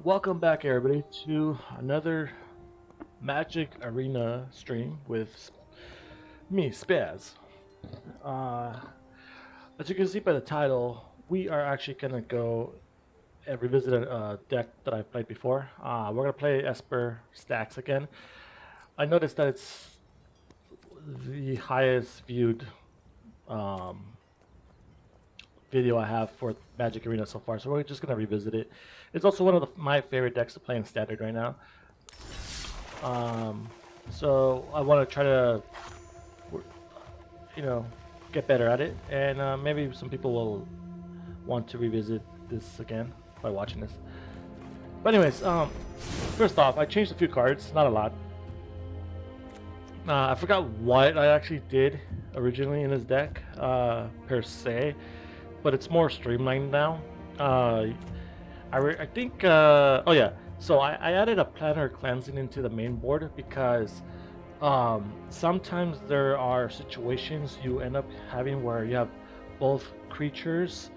Welcome back, everybody, to another Magic Arena stream with me, Spaz. Uh, as you can see by the title, we are actually gonna go and revisit a deck that I've played before. We're gonna play Esper Stax again. I noticed that it's the highest viewed um, video I have for Magic Arena so far, so we're just gonna revisit it. It's also one of my favorite decks to play in Standard right now. Um, so I want to try to, you know, get better at it, and maybe some people will want to revisit this again by watching this. But anyways, first off, I changed a few cards, not a lot. I forgot what I actually did originally in this deck, per se, but it's more streamlined now. I think, oh yeah, so I added a Planner Cleansing into the main board because sometimes there are situations you end up having where you have both creatures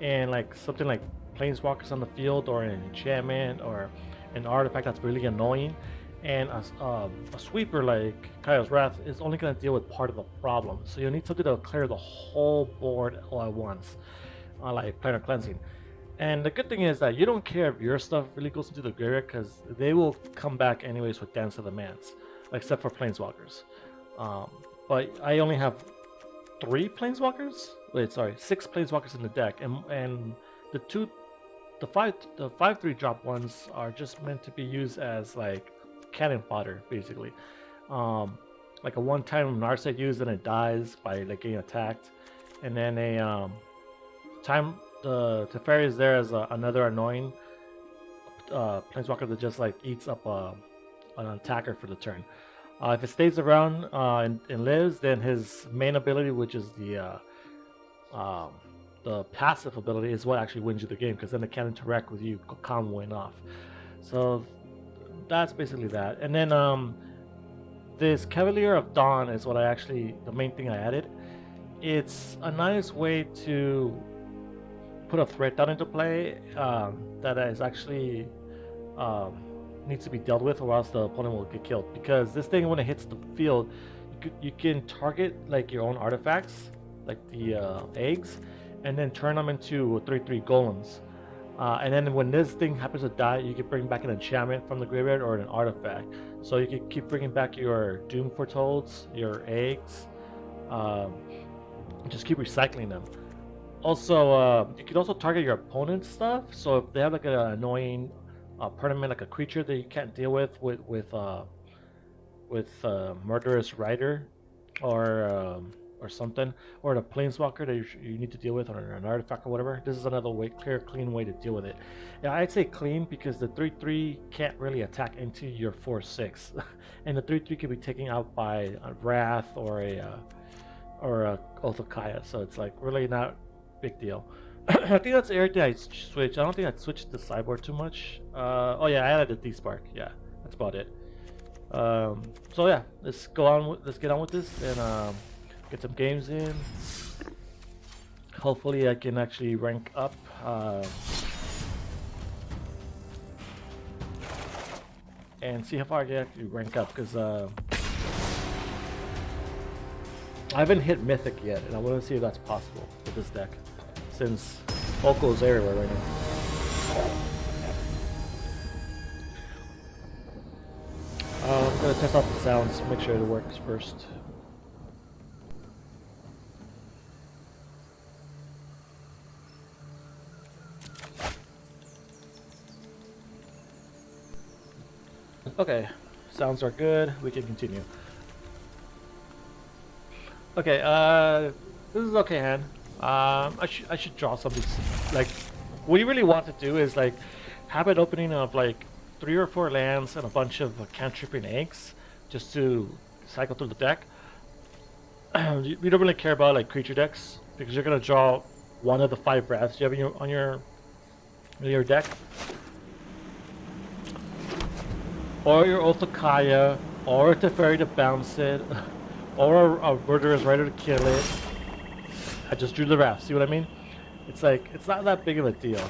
and like something like planeswalkers on the field, or an enchantment, or an artifact that's really annoying, and a sweeper like Kyle's Wrath is only going to deal with part of the problem, so you need something to clear the whole board all at once, like Planner Cleansing. And the good thing is that you don't care if your stuff really goes into the graveyard, because they will come back anyways with Dance of the Mans, except for Planeswalkers. But I only have 6 Planeswalkers in the deck, and the 5/3 drop ones are just meant to be used as like cannon fodder, basically. Like a one-time Narset used and it dies by like getting attacked, and then a the Teferi is there as another annoying planeswalker that just like eats up an attacker for the turn. If it stays around and lives, then his main ability, which is the passive ability, is what actually wins you the game, because then it can interact with you comboing off. So that's basically that. And then this Cavalier of Dawn is the main thing I added. It's a nice way to put a threat down into play that is actually needs to be dealt with, or else the opponent will get killed. Because this thing, when it hits the field, you can target like your own artifacts, like the eggs, and then turn them into 3/3 golems. And then when this thing happens to die, you can bring back an enchantment from the graveyard or an artifact. So you can keep bringing back your Doom Foretoads, your eggs, just keep recycling them. Also, you can also target your opponent's stuff. So if they have like an annoying permanent, like a creature that you can't deal with Murderous Rider, or something, or the planeswalker that you need to deal with, or an artifact or whatever, this is another clean way to deal with it. Yeah, I'd say clean because the 3/3 can't really attack into your 4/6, and the 3/3 can be taken out by a Wrath or a Oath of Kaya, so it's like really not big deal. I think that's everything I switched. I don't think I switched the sideboard too much. Oh yeah, I added a D-Spark. Yeah, that's about it. So yeah, let's get on with this, and get some games in. Hopefully I can actually rank up. And see how far I can actually rank up, because I haven't hit Mythic yet, and I want to see if that's possible with this deck, since Oko is everywhere right now. I'm going to test out the sounds, make sure it works first. Okay, sounds are good. We can continue. Okay, this is okay hand. I should draw something. Like, what you really want to do is like have an opening of like 3 or 4 lands and a bunch of cantripping eggs, just to cycle through the deck. You don't really care about like creature decks, because you're gonna draw one of the 5 wraths you have on your deck, or your Oath of Kaya, or a Teferi to bounce it, or a Murderous Rider to kill it. I just drew the Wrath. See what I mean? It's like, it's not that big of a deal.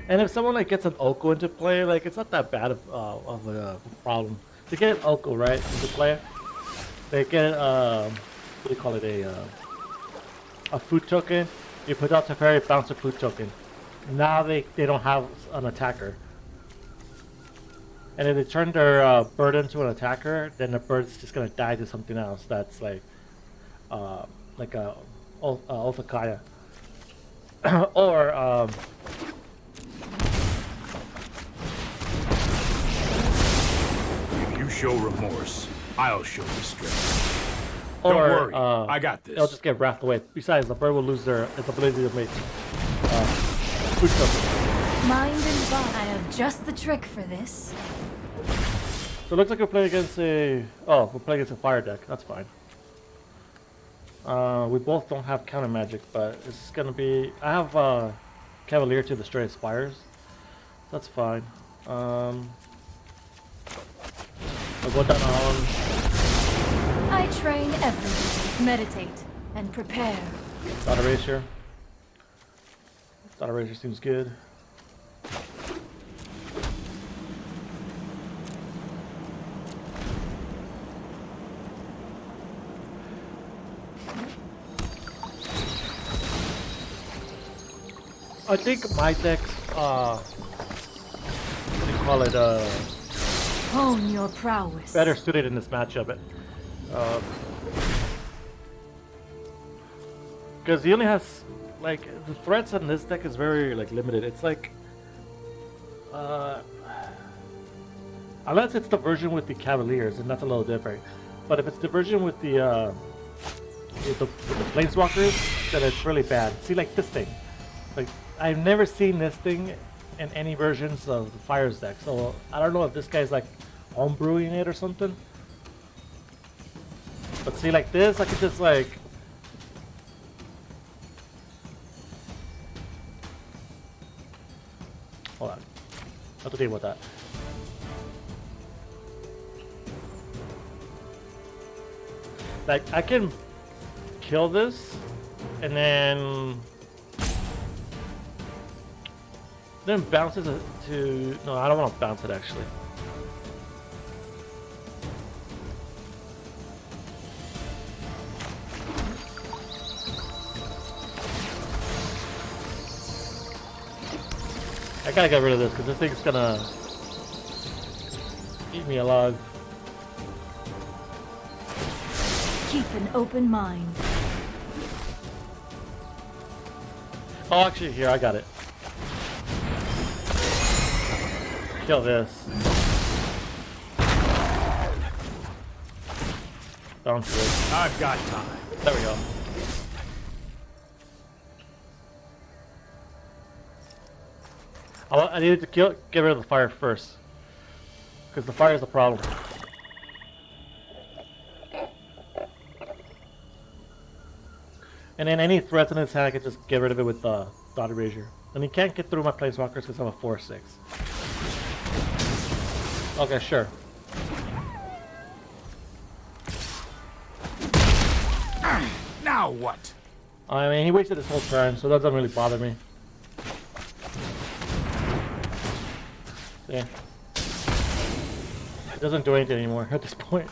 And if someone like gets an Oko into play, like it's not that bad of a problem. To get an Oko right into play, they get what do you call it, a food token. You put out Teferi, bounce a food token. Now they don't have an attacker. And if they turn their bird into an attacker, then the bird's just gonna die to something else that's like a Othakaya. Or if you show remorse, I'll show restraint. or Don't worry, I got this. They'll just get wrapped away. Besides, the bird will lose its ability to make food tokens. Mind and body. I have just the trick for this. So it looks like we're playing against we're playing against a fire deck. That's fine. We both don't have counter magic, but it's gonna be. I have Cavalier to destroy Spires. That's fine. I'll go down on. I train every day, meditate, and prepare. Dot Erasure. Dot Erasure seems good. I think my deck's, what do you call it, Hone your prowess. better suited in this matchup. Because he only has, like, the threats on this deck is very, like, limited. It's like, unless it's the version with the Cavaliers, and that's a little different. But if it's the version with the Planeswalkers, then it's really bad. See, like this thing. Like, I've never seen this thing in any versions of the Fires deck, so I don't know if this guy's like homebrewing it or something. But see, like this, I could just like... Hold on. I have to deal with that. Like, I can kill this, and then bounce it to... No, I don't want to bounce it, actually. I gotta get rid of this, because this thing's gonna eat me alive. Keep an open mind. Oh, actually, here, I got it. Kill this. Bounce it. I've got time. There we go. I needed to get rid of the fire first. Because the fire is the problem. And then any threats in his hand, I can just get rid of it with Dot Erasure. And he can't get through my Planeswalkers because I'm a 4/6. Okay, sure. Now what? I mean, he wasted his whole turn, so that doesn't really bother me. Yeah. It doesn't do anything anymore at this point.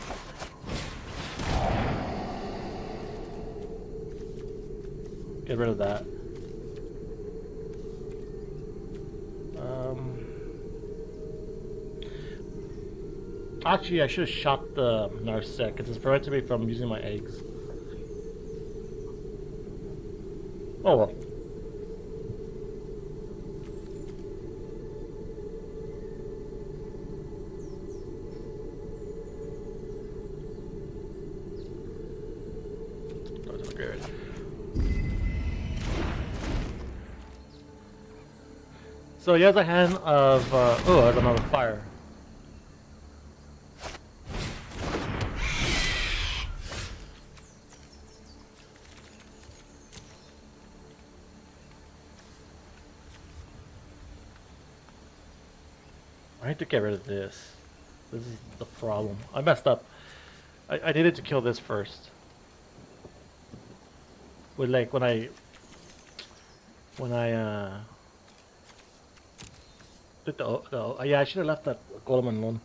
Get rid of that. Actually, I should have shot the Narset because it's preventing me from using my eggs. Oh well. That's good. So he has a hand of oh, there's another fire. I need to get rid of this. This is the problem. I messed up. I needed to kill this first. With like when I Yeah, I should have left that golem alone.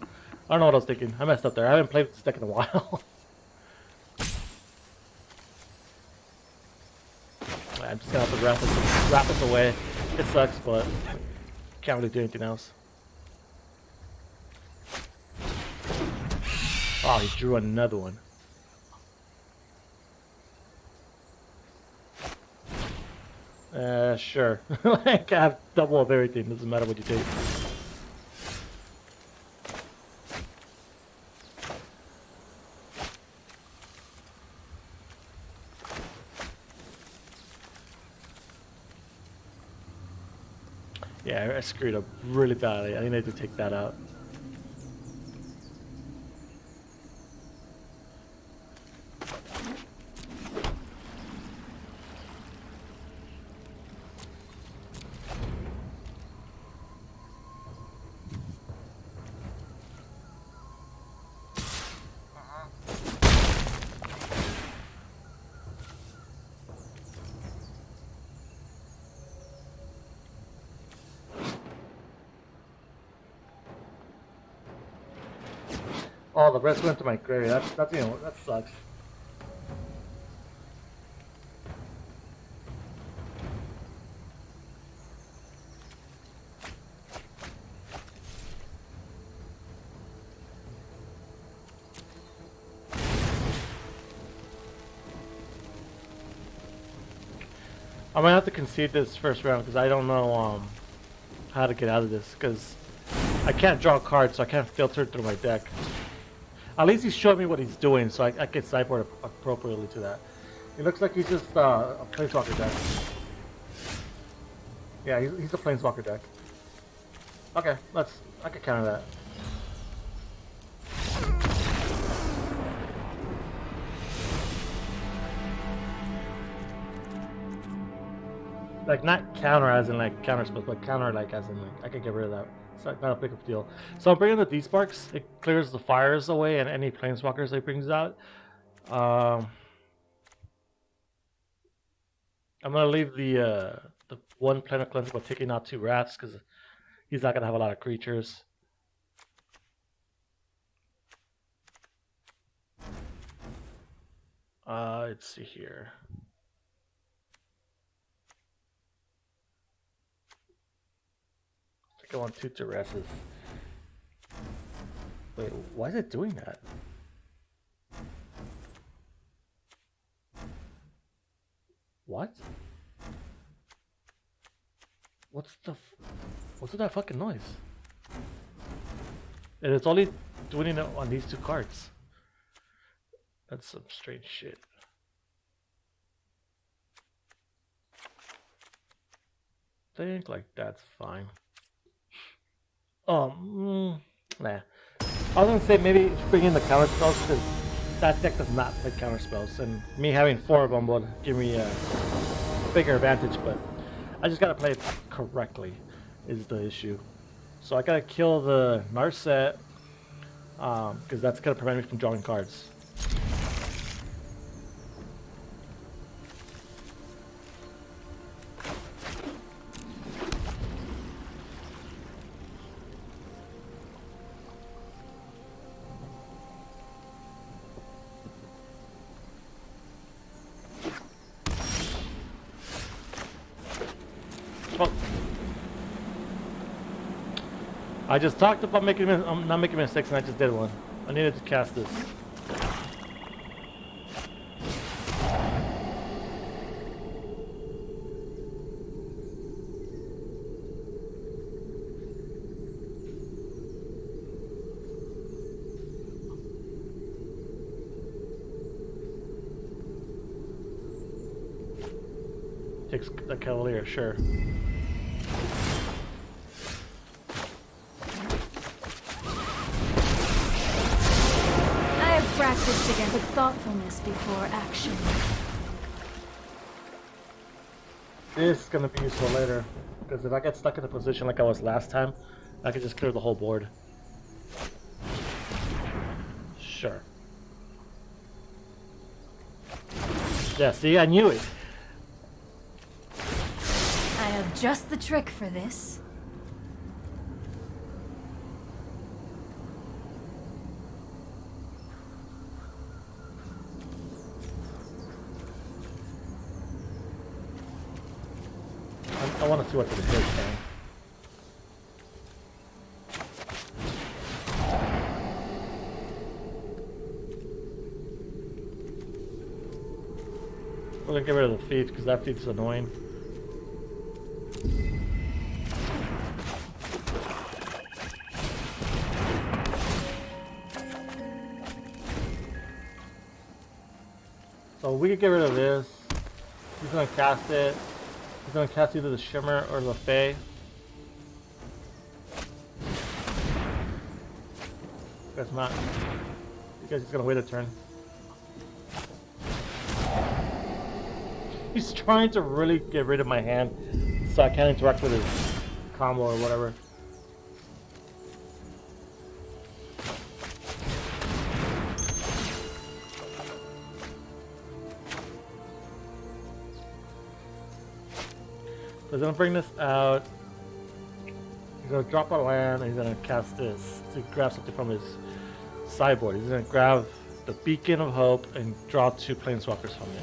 I don't know what I was thinking. I messed up there. I haven't played with this deck in a while. I'm just gonna have to wrap this away. It sucks, but can't really do anything else. Oh, he drew another one. Sure. Like, I have double of everything. Doesn't matter what you take. Yeah, I screwed up really badly. I need to take that out. Oh, the rest went to my grave. That's that sucks. I might have to concede this first round because I don't know how to get out of this because I can't draw cards, so I can't filter through my deck. At least he showed me what he's doing, so I can sideboard appropriately to that. It looks like he's just a Planeswalker deck. Yeah, he's a Planeswalker deck. Okay, I can counter that. Like, not counter as in like counter spells, but counter like as in like I can get rid of that. It's not a big of a deal. So I'm bringing the D-Sparks. It clears the fires away and any Planeswalkers that it brings out. I'm gonna leave the one Planet Cleanser by taking out 2 Wraths because he's not gonna have a lot of creatures. Let's see here. I want 2 Duresses. Wait, why is it doing that? What? What's with that fucking noise? And it's only doing it on these 2 cards. That's some strange shit. Think like that's fine. Nah. I was gonna say maybe bring in the counter spells because that deck does not play counter spells, and me having 4 of them would give me a bigger advantage. But I just gotta play it correctly, is the issue. So I gotta kill the Narset because that's gonna prevent me from drawing cards. I just talked about not making mistakes, and I just did one. I needed to cast this. Takes the Cavalier, sure. Practice again with thoughtfulness before action. This is gonna be useful later, because if I get stuck in a position like I was last time, I can just clear the whole board. Sure. Yeah, see, I knew it. I have just the trick for this. I want to see what's in his thing. We're gonna get rid of the thief because that thief's annoying. So we could get rid of this. He's gonna cast it. He's gonna cast either the Shimmer or the Fae. Guess not. Because he's gonna wait a turn. He's trying to really get rid of my hand so I can't interact with his combo or whatever. So he's gonna bring this out. He's gonna drop a land and he's gonna cast this to grab something from his sideboard. He's gonna grab the Beacon of Hope and draw 2 Planeswalkers from it.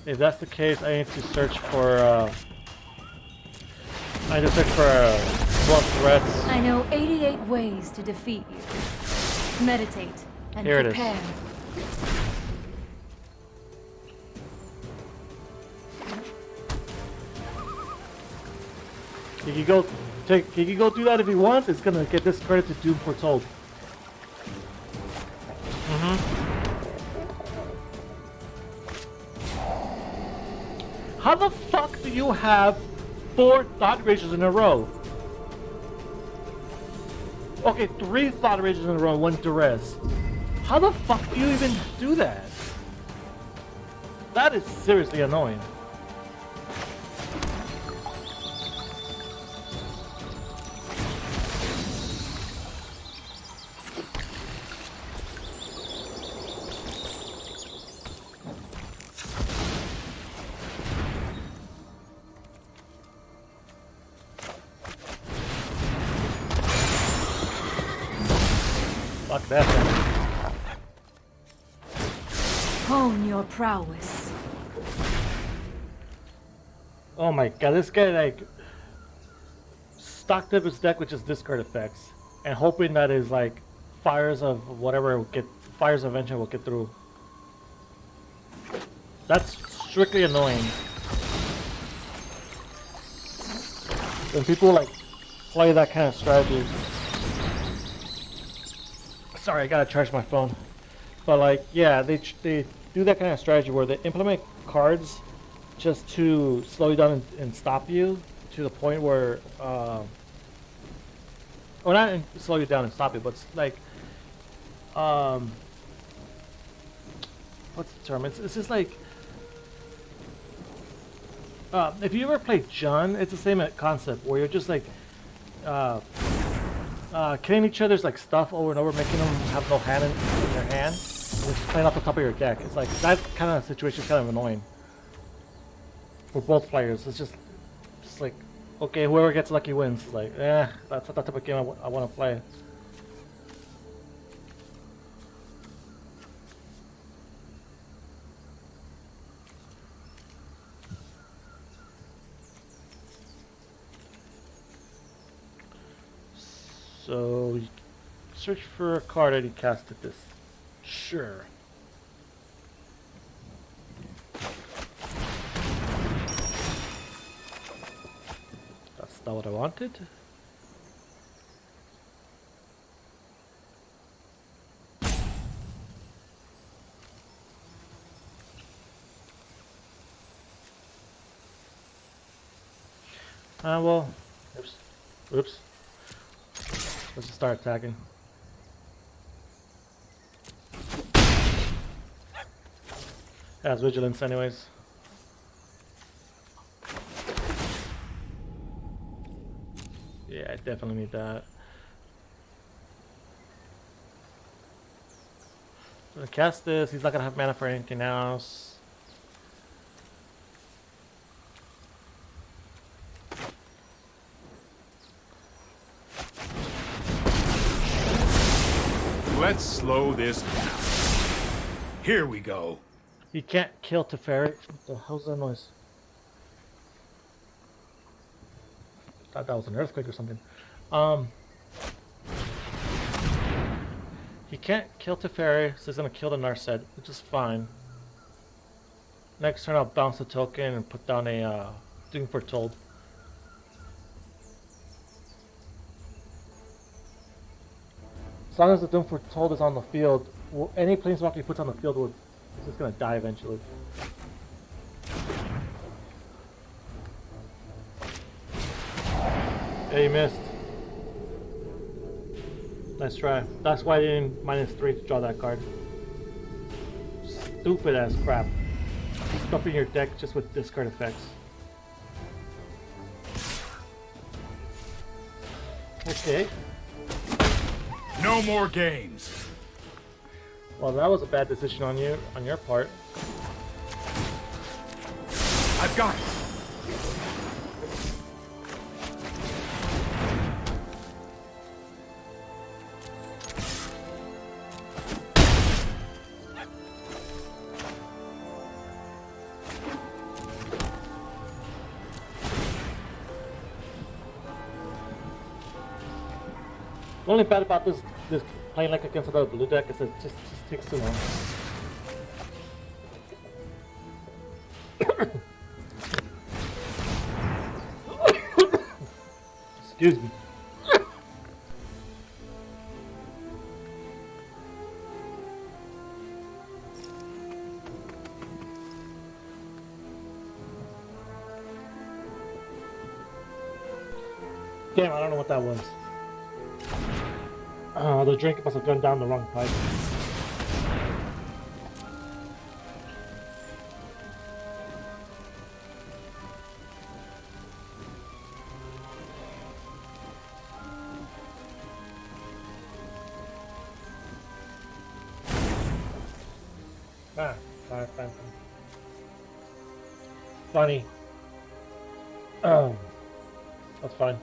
If that's the case, I need to search for blood threats. I know 88 ways to defeat you. Meditate and Here it is. prepare. He can go do that if he wants. It's gonna get discredit to Doom Foretold. How the fuck do you have 4 Thought Erasers in a row? Okay, 3 Thought Erasers in a row, 1 Duress. How the fuck do you even do that? That is seriously annoying. Fuck that thing. Hone your prowess. Oh my god, this guy like stocked up his deck with just discard effects and hoping that his like fires of whatever will get fires of vengeance will get through. That's strictly annoying. When people like play that kind of strategy. Sorry, I gotta charge my phone. But like, yeah, they do that kind of strategy where they implement cards just to slow you down and stop you to the point where, or not slow you down and stop you, but like, what's the term? It's just like, if you ever play Jun, it's the same concept where you're just like, killing each other's like stuff over and over, making them have no hand in your hand, and just playing off the top of your deck. It's like that kind of situation is kind of annoying for both players. It's just like, okay, whoever gets lucky wins. It's like, that's not the type of game I want to play. So, you search for a card and he casted this. Sure. That's not what I wanted. Well, oops. Let's just start attacking. Has vigilance anyways. Yeah, I definitely need that. So I'm gonna cast this. He's not gonna have mana for anything else. Let's slow this down. Here we go. You can't kill Teferi. What the hell's that noise? Thought that was an earthquake or something. He can't kill Teferi, so he's gonna kill the Narset, which is fine. Next turn I'll bounce the token and put down a Doom Foretold. As long as the Doom Foretold is on the field, any planeswalker he puts on the field is just gonna die eventually. Yeah, you missed. Nice try. That's why I didn't -3 to draw that card. Stupid ass crap. Stuffing your deck just with discard effects. Okay. No more games. Well, that was a bad decision on your part. I've got it. The only bad about this playing like against another blue deck is it just takes too long. Excuse me. Damn, I don't know what that was. The drink must have gone down the wrong pipe. Fine. Funny. That's fine.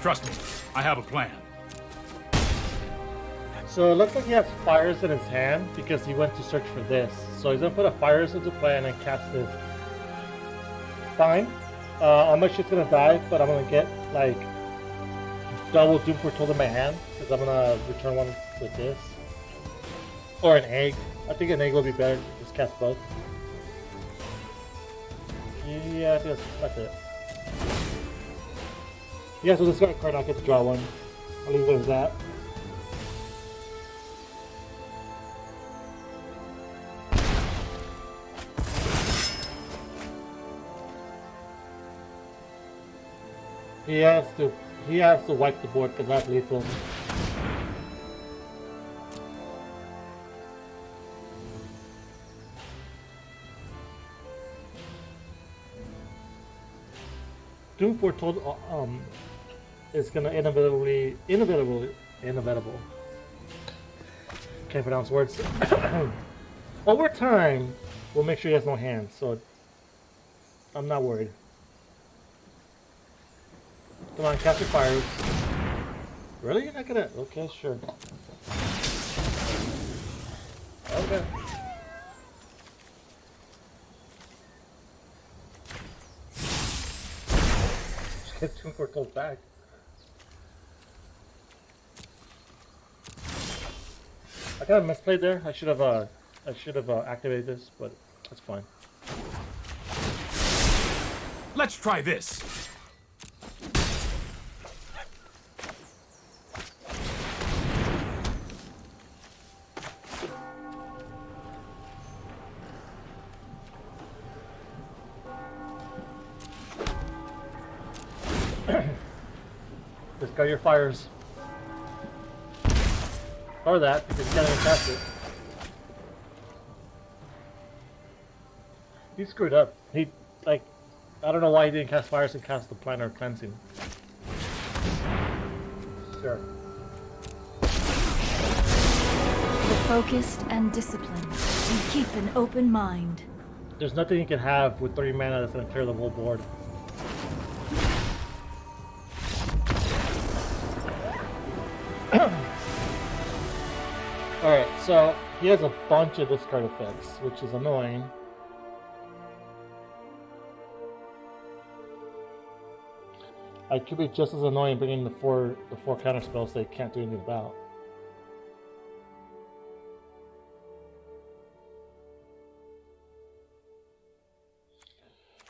Trust me, I have a plan. So it looks like he has fires in his hand because he went to search for this. So he's gonna put a fires into play and then cast this. Fine. I'm actually gonna die, but I'm gonna get like double Doom Foretold in my hand because I'm gonna return one with this. Or an egg. I think an egg will be better. Just cast both. Yeah, I think that's it. Yeah, so discard a card, I'll get to draw one. I'll leave it as that. He has to wipe the board because that's lethal. Doom Foretold is gonna inevitably can't pronounce words. Over time, we'll make sure he has no hands, so I'm not worried. Come on, cast your fires. Really? You're not gonna... Okay, sure. Okay. Just get Doom Foretold back. I kind of misplayed there. I should have activated this, but that's fine. Let's try this. Discard your fires. Or that, because you can't even cast it. He screwed up. He, like, I don't know why he didn't cast fires and cast the Planar Cleansing. Sure. Be focused and disciplined, and keep an open mind. there's nothing you can have with 3 mana that's gonna clear the whole board. Alright, so he has a bunch of discard effects, which is annoying. It could be just as annoying bringing the four counter spells they can't do anything about.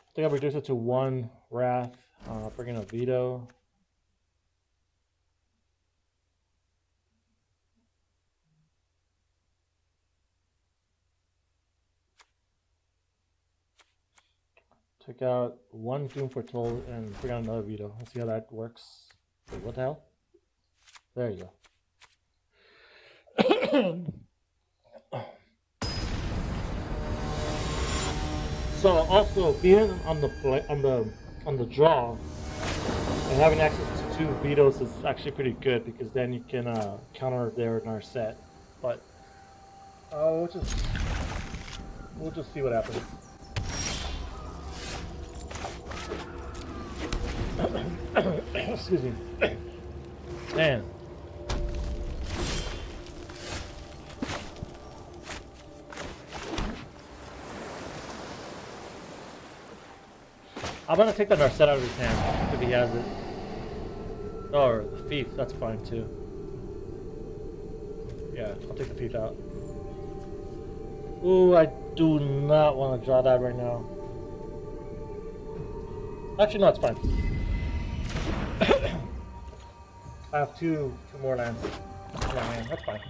I think I'll reduce it to 1 Wrath, bring in a Veto. Take out 1 Doom Foretold and bring out another Veto. Let's see how that works. Wait, what the hell? There you go. So also being on the draw and having access to 2 vetoes is actually pretty good because then you can counter their Narset. But we'll just see what happens. Excuse me. Man. I'm gonna take the Narset out of his hand if he has it. Or the Thief, that's fine too. Yeah, I'll take the Thief out. Ooh, I do not want to draw that right now. Actually, no, it's fine. I have two more lands in my hand. That's fine.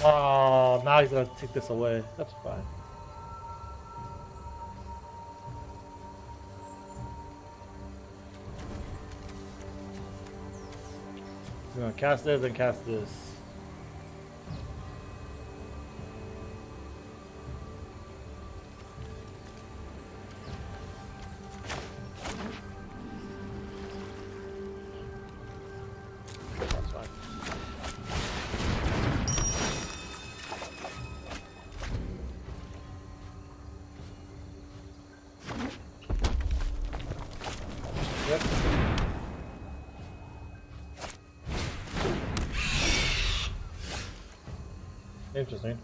Oh, now he's gonna take this away. That's fine. I'm gonna cast this and cast this. That's fine. Yep. Interesting.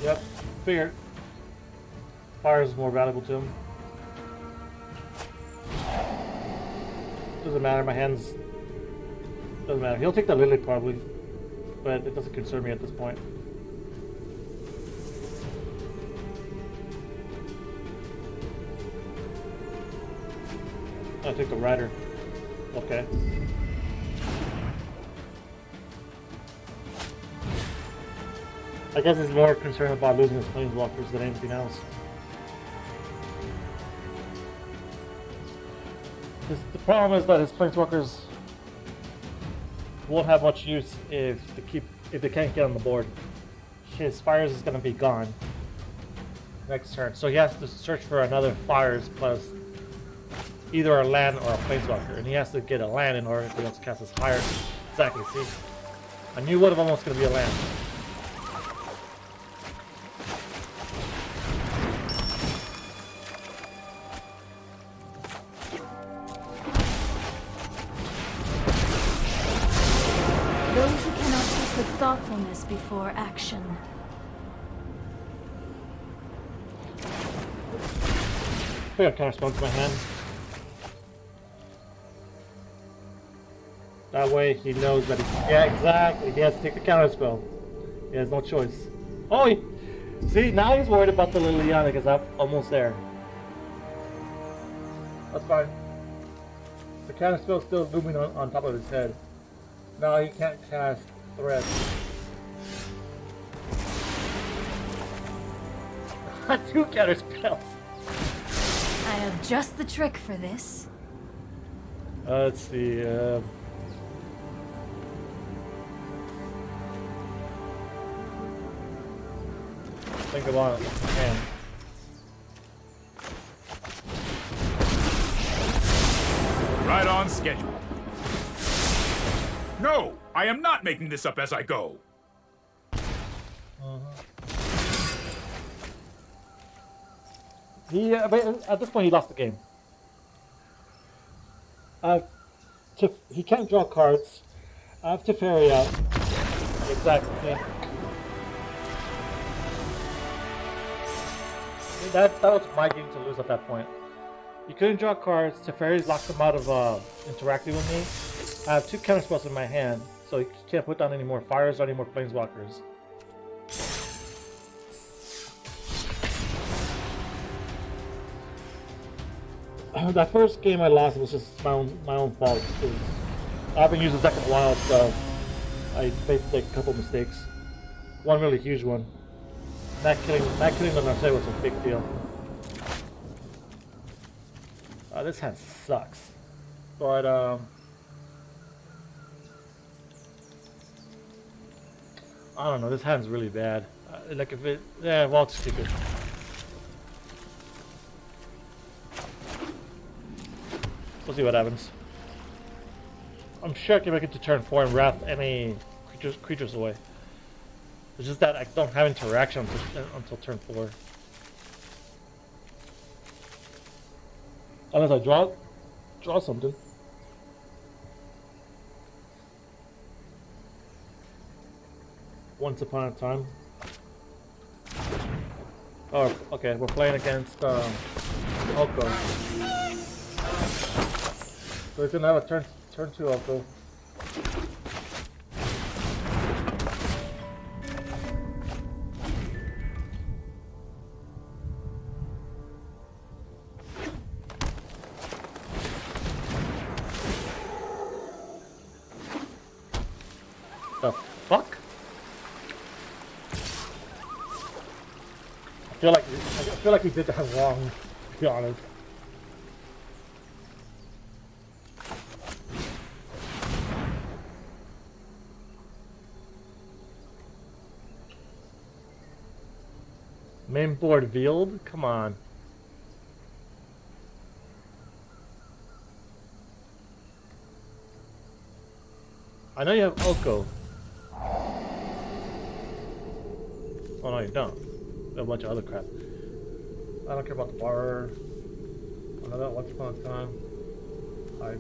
Yep, figured. Fire is more valuable to him. Doesn't matter, my hands... Doesn't matter. He'll take the Lily probably, but it doesn't concern me at this point. I'll take the Rider. Okay. I guess he's more concerned about losing his Planeswalkers than anything else. The problem is that his Planeswalkers won't have much use if they can't get on the board. His Fires is going to be gone next turn, so he has to search for another Fires plus either a land or a Planeswalker, and he has to get a land in order to be able to cast his higher. Exactly. See, I knew one of them was going to be a land. Thoughtfulness before action. I got counterspell to my hand. That way he knows that yeah, exactly. He has to take the counterspell. He has no choice. Oh, see, now he's worried about the Liliana because I'm almost there. That's fine. The counterspell is still looming on top of his head. Now he can't cast Threat. 2 counter spells. I have just the trick for this. Let's see. Think about it. Man. Right on schedule. No, I am not making this up as I go. But at this point, he lost the game. He can't draw cards. I have Teferi out. Exactly. That was my game to lose at that point. He couldn't draw cards. Teferi's locked him out of interacting with me. I have 2 counter spells in my hand, so he can't put down any more fires or any more planeswalkers. That first game I lost was just my own fault. I haven't used the deck in a while, so I made like a couple mistakes. One really huge one. Not killing the Narset was a big deal. This hand sucks, but I don't know. This hand's really bad. Like if it, yeah, well, it's stupid. We'll see what happens. I'm sure I can make it to turn 4 and wrath any creatures away. It's just that I don't have interaction until turn 4. Unless I draw something. Once upon a time. Oh, okay. We're playing against Oko. So he's gonna have a turn 2 Oko. The fuck? I feel like he did that wrong, to be honest. Main board veiled? Come on. I know you have Oko. Oh no, you don't. You have a bunch of other crap. I don't care about the bar. Another once upon a time. I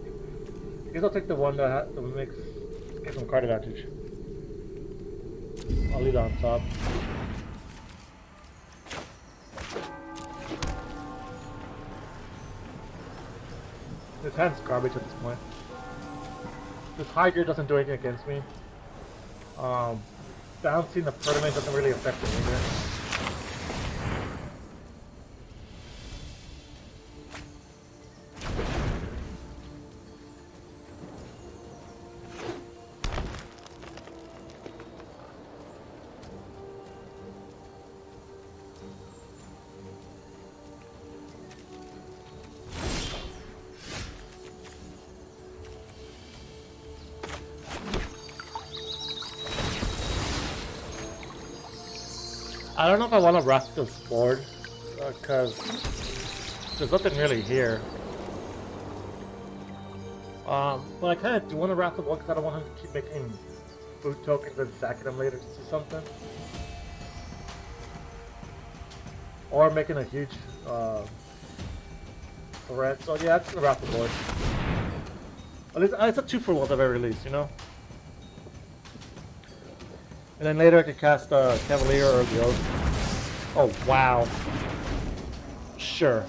guess I'll take the one that makes get some card advantage. I'll leave it on top. This hand's garbage at this point. This high gear doesn't do anything against me. Bouncing the Permanent doesn't really affect me either. I don't know if I want to wrap this board, because there's nothing really here. But I kind of do want to wrap the board because I don't want him to keep making food tokens and sacking them later to see something. Or making a huge threat. So yeah, I'm just going to wrap the board. At least it's a 2-for-1 at the very least, you know? And then later I could cast Cavalier or the Oath. Oh, wow. Sure.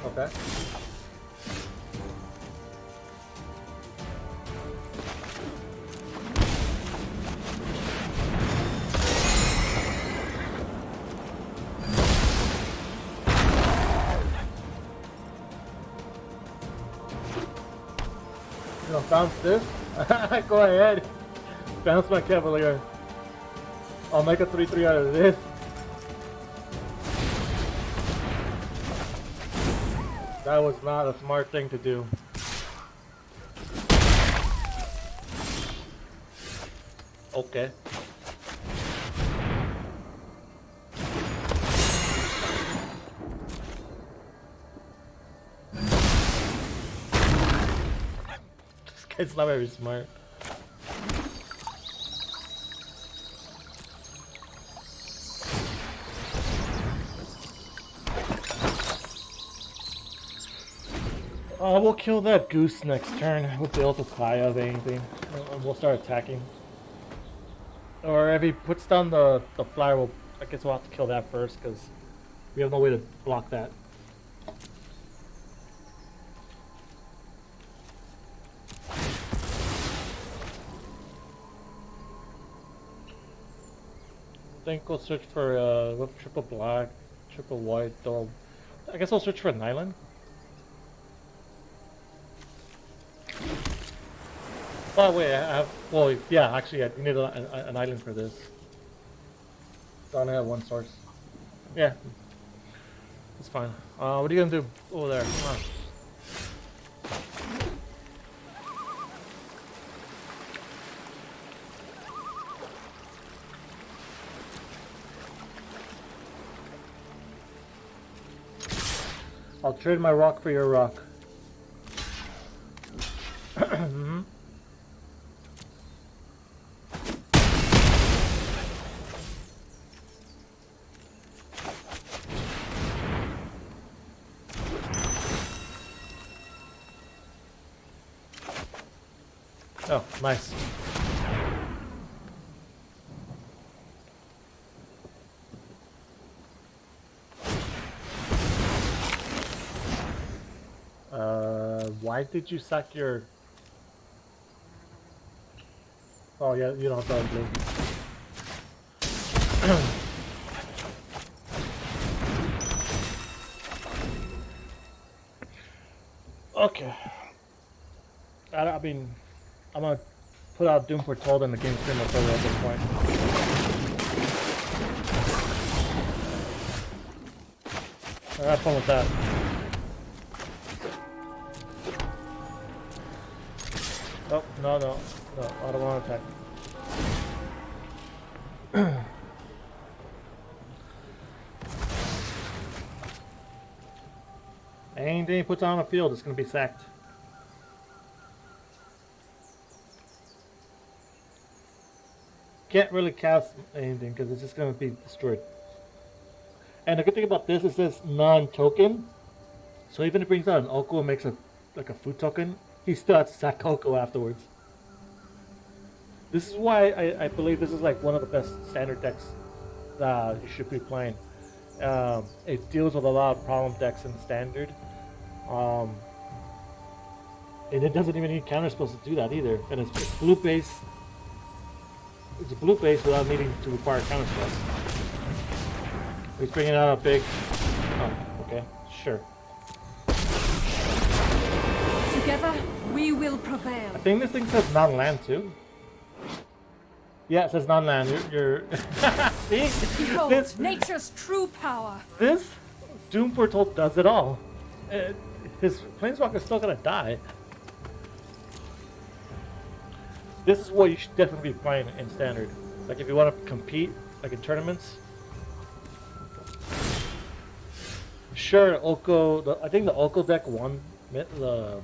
Okay. Bounce this? Go ahead. bounce my Cavalier. I'll make a 3/3 out of this. That was not a smart thing to do. Okay. This guy's not very smart. We'll kill that goose next turn with the ult of Kaya of anything. And we'll start attacking. Or if he puts down the flyer, I guess we'll have to kill that first because we have no way to block that. I think we'll search for triple black, triple white, though. I guess I'll search for an island. Oh wait, I have. Well, yeah, actually, I need an island for this. So I only have one source. Yeah, it's fine. What are you gonna do over there? Come on. I'll trade my rock for your rock. Oh, nice. Why did you sack your... Oh yeah, you don't have to blue. Okay. I mean, I'm gonna put out Doom Foretold and the game's pretty much over at this point. I'll have fun with that. Oh, no, I don't want to attack. Anything he puts on the field is going to be sacked. Can't really cast anything because it's just going to be destroyed. And the good thing about this is this non-token. So even if it brings out an Oko and makes like a food token, he still has to sack Oko afterwards. This is why I believe this is like one of the best standard decks that you should be playing. It deals with a lot of problem decks in standard. And it doesn't even need counter spells to do that either. And it's blue base. It's a blue base without needing to require counter spells. He's bringing out a big... Oh, okay, sure. Together, we will prevail. I think this thing says non-land too. Yeah, it says non-land. You're See? Behold, This, nature's true power. this Doom Foretold does it all. His Planeswalker's still gonna die. This is what you should definitely be playing in standard. Like if you want to compete, like in tournaments. Sure, Oko. I think the Oko deck won the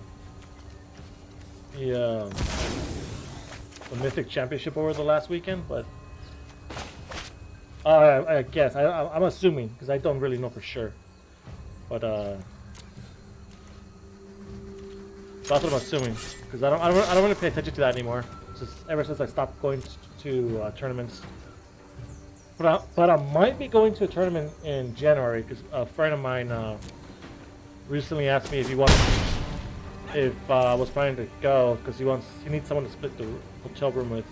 Mythic Championship over the last weekend, but I guess I'm assuming because I don't really know for sure, but that's what I'm assuming because I don't really pay attention to that anymore. Just ever since I stopped going to tournaments. But I might be going to a tournament in January because a friend of mine recently asked me if I was planning to go because he needs someone to split the hotel room with,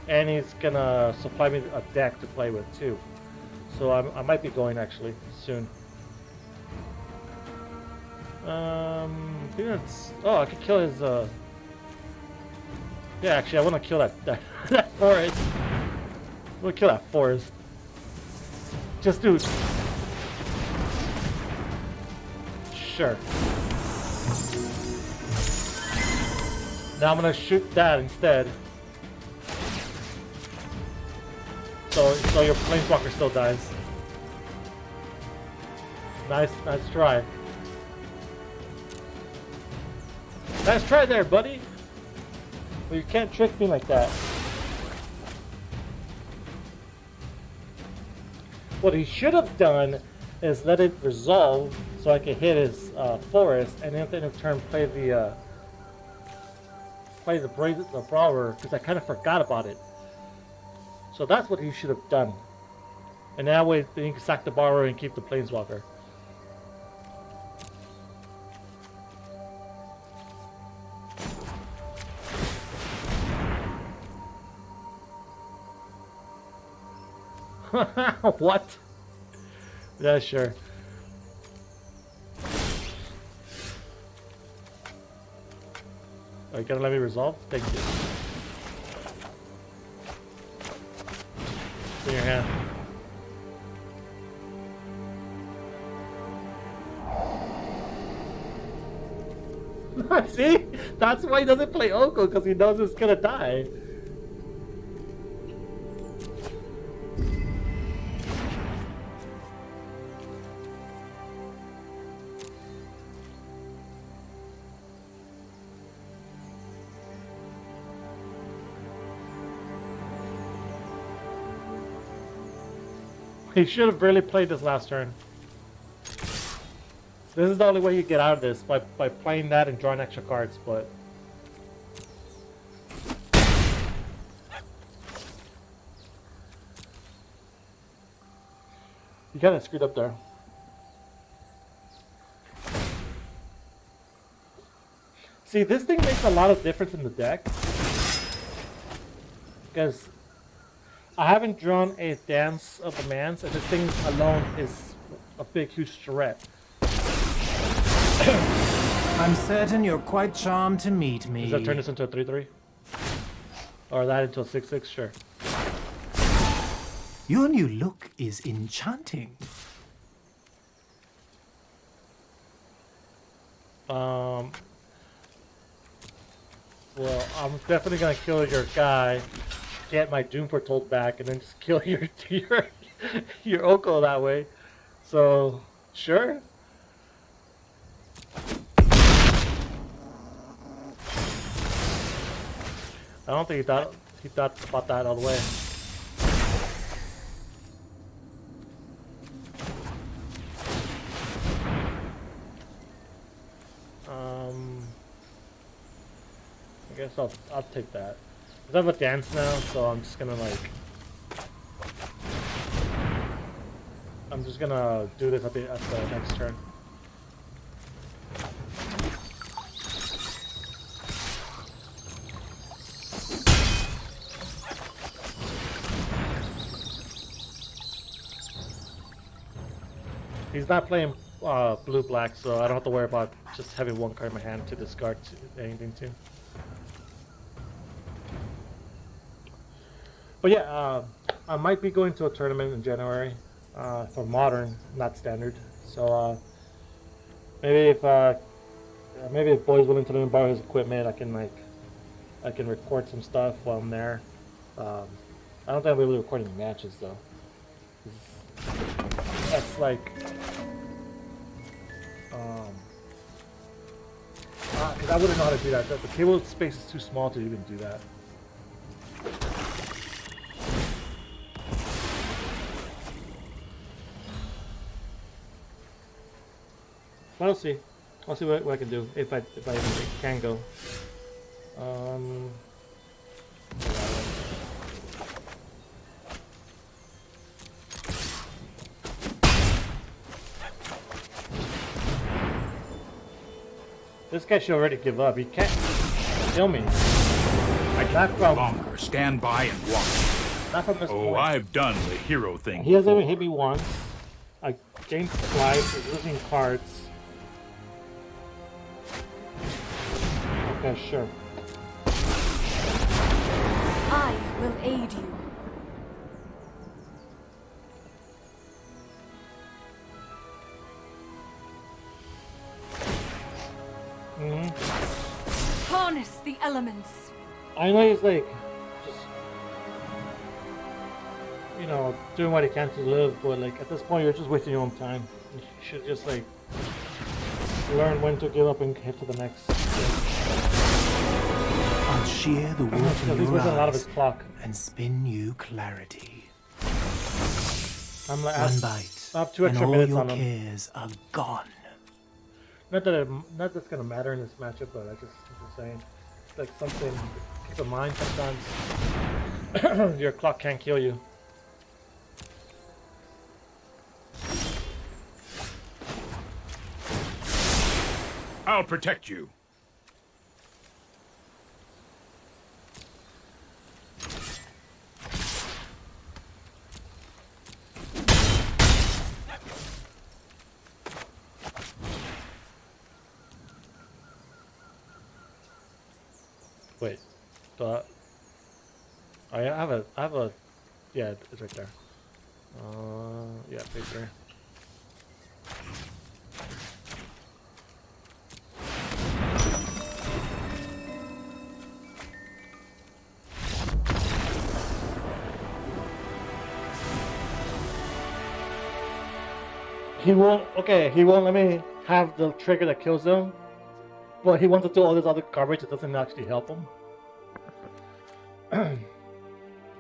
and he's gonna supply me a deck to play with too. So I might be going actually soon. I think that's, I could kill his. Yeah, actually, I want to kill that forest. I want to kill that forest. Just do. Sure. Now I'm gonna shoot that instead. So your planeswalker still dies. Nice try. Nice try there, buddy. But you can't trick me like that. What he should have done is let it resolve so I could hit his forest, and then at the end of turn play the brawler, because I kind of forgot about it. So that's what he should have done. And that way then you can sack the borrower and keep the planeswalker. What? Yeah, sure. Are you gonna let me resolve? Thank you. In your hand. See? That's why he doesn't play Oko, because he knows it's gonna die. He should have really played this last turn. This is the only way you get out of this, by playing that and drawing extra cards, but... You kinda screwed up there. See, this thing makes a lot of difference in the deck. Because I haven't drawn a Dance of the Mans, and this thing alone is a big, huge threat. I'm certain you're quite charmed to meet me. Does that turn this into a 3/3? Or that into a 6/6? Sure. Your new look is enchanting. Well, I'm definitely gonna kill your guy, get my Doom Foretold back, and then just kill your Oko that way. So, sure. I don't think he thought about that all the way. I guess I'll take that. I have a dance now, so I'm just gonna do this at the next turn. He's not playing blue-black, so I don't have to worry about just having one card in my hand to discard anything to. But yeah, I might be going to a tournament in January for Modern, not Standard. So maybe if Boy's willing to let me borrow his equipment, I can record some stuff while I'm there. I don't think I'll be able to record any matches though. That's like, because I wouldn't know how to do that. The table space is too small to even do that. But I'll see. I'll see what I can do if I even can go. This guy should already give up. He can't kill me. I can't no longer stand by and watch. Not from this point. I've done the hero thing. He hasn't even hit me once. I gained supplies. He's losing cards. Okay, sure. I will aid you. Harness the elements. I know he's like, just, you know, doing what he can to live, but like at this point, you're just wasting your own time. You should just like learn when to give up and head to the next. I'll shear the wool He's from your wasting a lot of his eyes clock. and spin you clarity. I'm like, One bite, I have 2 and extra all minutes your on him. cares are gone. Not that's gonna matter in this matchup, but I'm just saying, it's like something to keep in mind sometimes. Your clock can't kill you. I'll protect you. Wait, I have a, yeah, it's right there. Yeah, right there. He won't, okay, he won't let me have the trigger that kills him, but he wants to do all this other garbage that doesn't actually help him.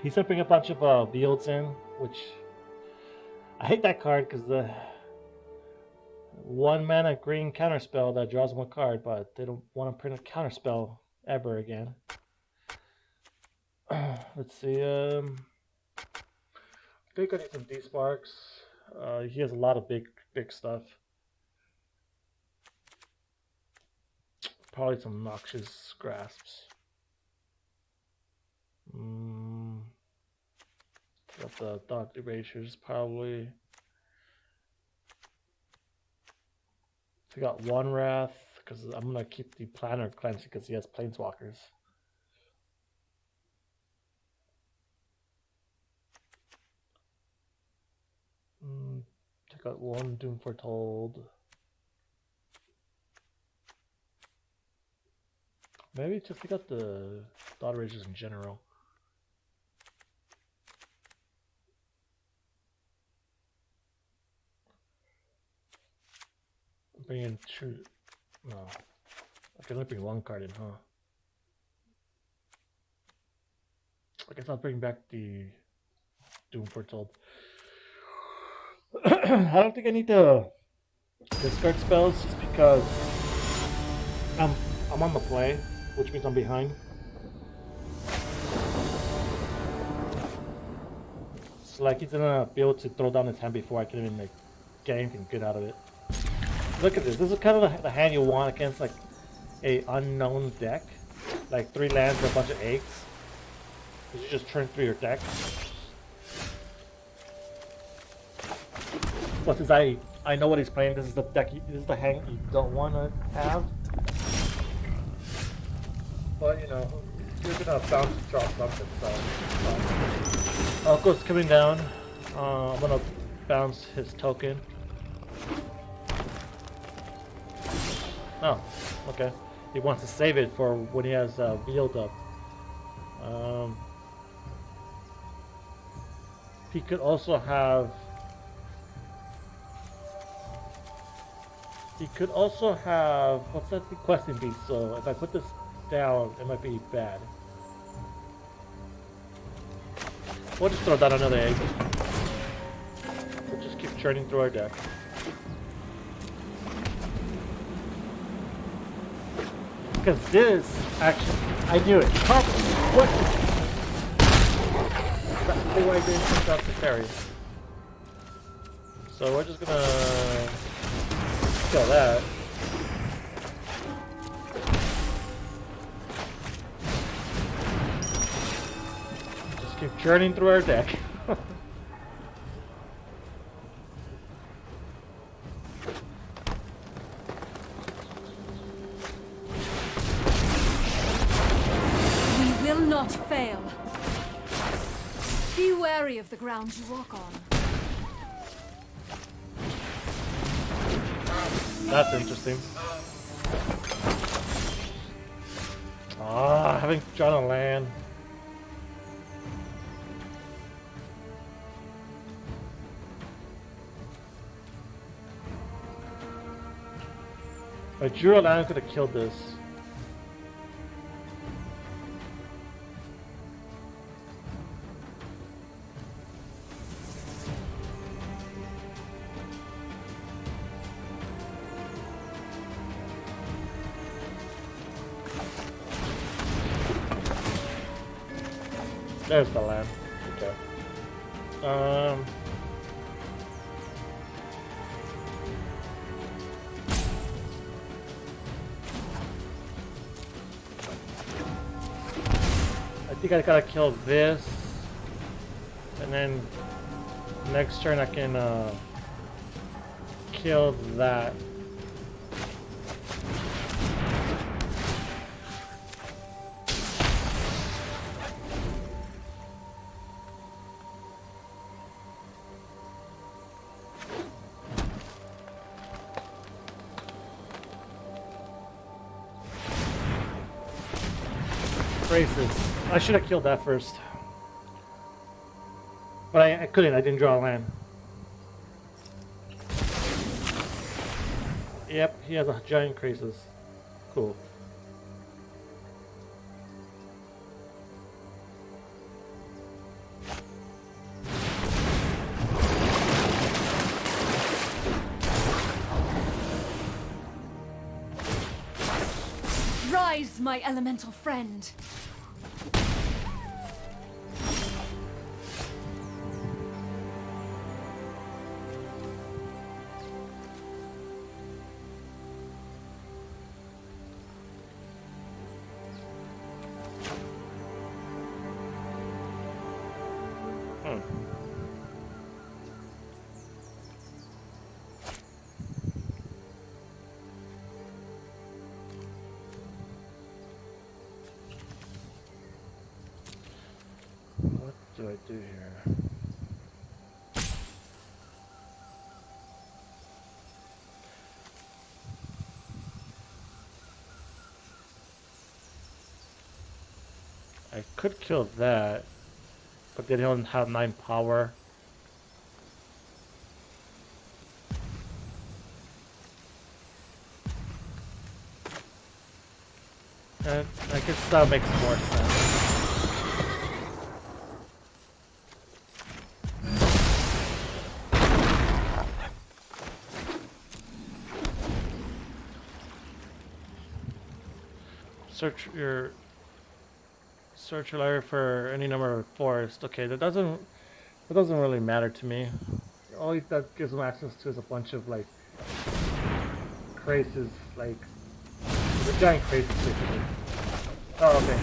He's gonna bring a bunch of fields in, which I hate that card because the 1 mana green counterspell that draws 1 card, but they don't want to print a counterspell ever again. Let's see. I think I need some D-Sparks. He has a lot of big stuff. Probably some noxious grasps. Got the dot erasures probably. So got 1 wrath because I'm gonna keep the planner cleansed because he has planeswalkers. Take out 1 Doom Foretold. Maybe just take out the dot erasures in general. Bring in 2. No. I can only bring 1 card in, huh? I guess I'll bring back the Doom Foretold. I don't think I need to discard spells just because I'm on the play, which means I'm behind. So like he's gonna be able to throw down his hand before I can even like get anything good out of it. Look at this. This is kind of the hand you want against like a unknown deck, like 3 lands and a bunch of eggs. You just turn through your deck. But since I know what he's playing, this is the deck. This is the hand you don't want to have. But you know, you're gonna bounce to drop something. So Elko's coming down. I'm gonna bounce his token. Oh, okay. He wants to save it for when he has Veiled up. He could also have. He could also have. What's that requesting beast? So if I put this down, it might be bad. We'll just throw down another egg. We'll just keep churning through our deck. Because this, actually, I knew it. What? That's why I didn't think out the carry. So we're just gonna kill that. Just keep churning through our deck. We will not fail. wary of the ground you walk on. That's interesting. Ah, I haven't drawn a land. If I drew a land, I could have killed this. There's the land. Okay. I think I gotta kill this, and then next turn I can kill that. Braces. I should have killed that first. But I couldn't, I didn't draw a land. Yep, he has a giant crisis. Cool. Rise, my elemental friend. What do I do here? I could kill that, but they don't have 9 power. And I guess that makes more sense. Search your library for any number of forests. Okay, that doesn't really matter to me. All that gives them access to is a bunch of like crazes, like the giant crazes basically. Oh, okay.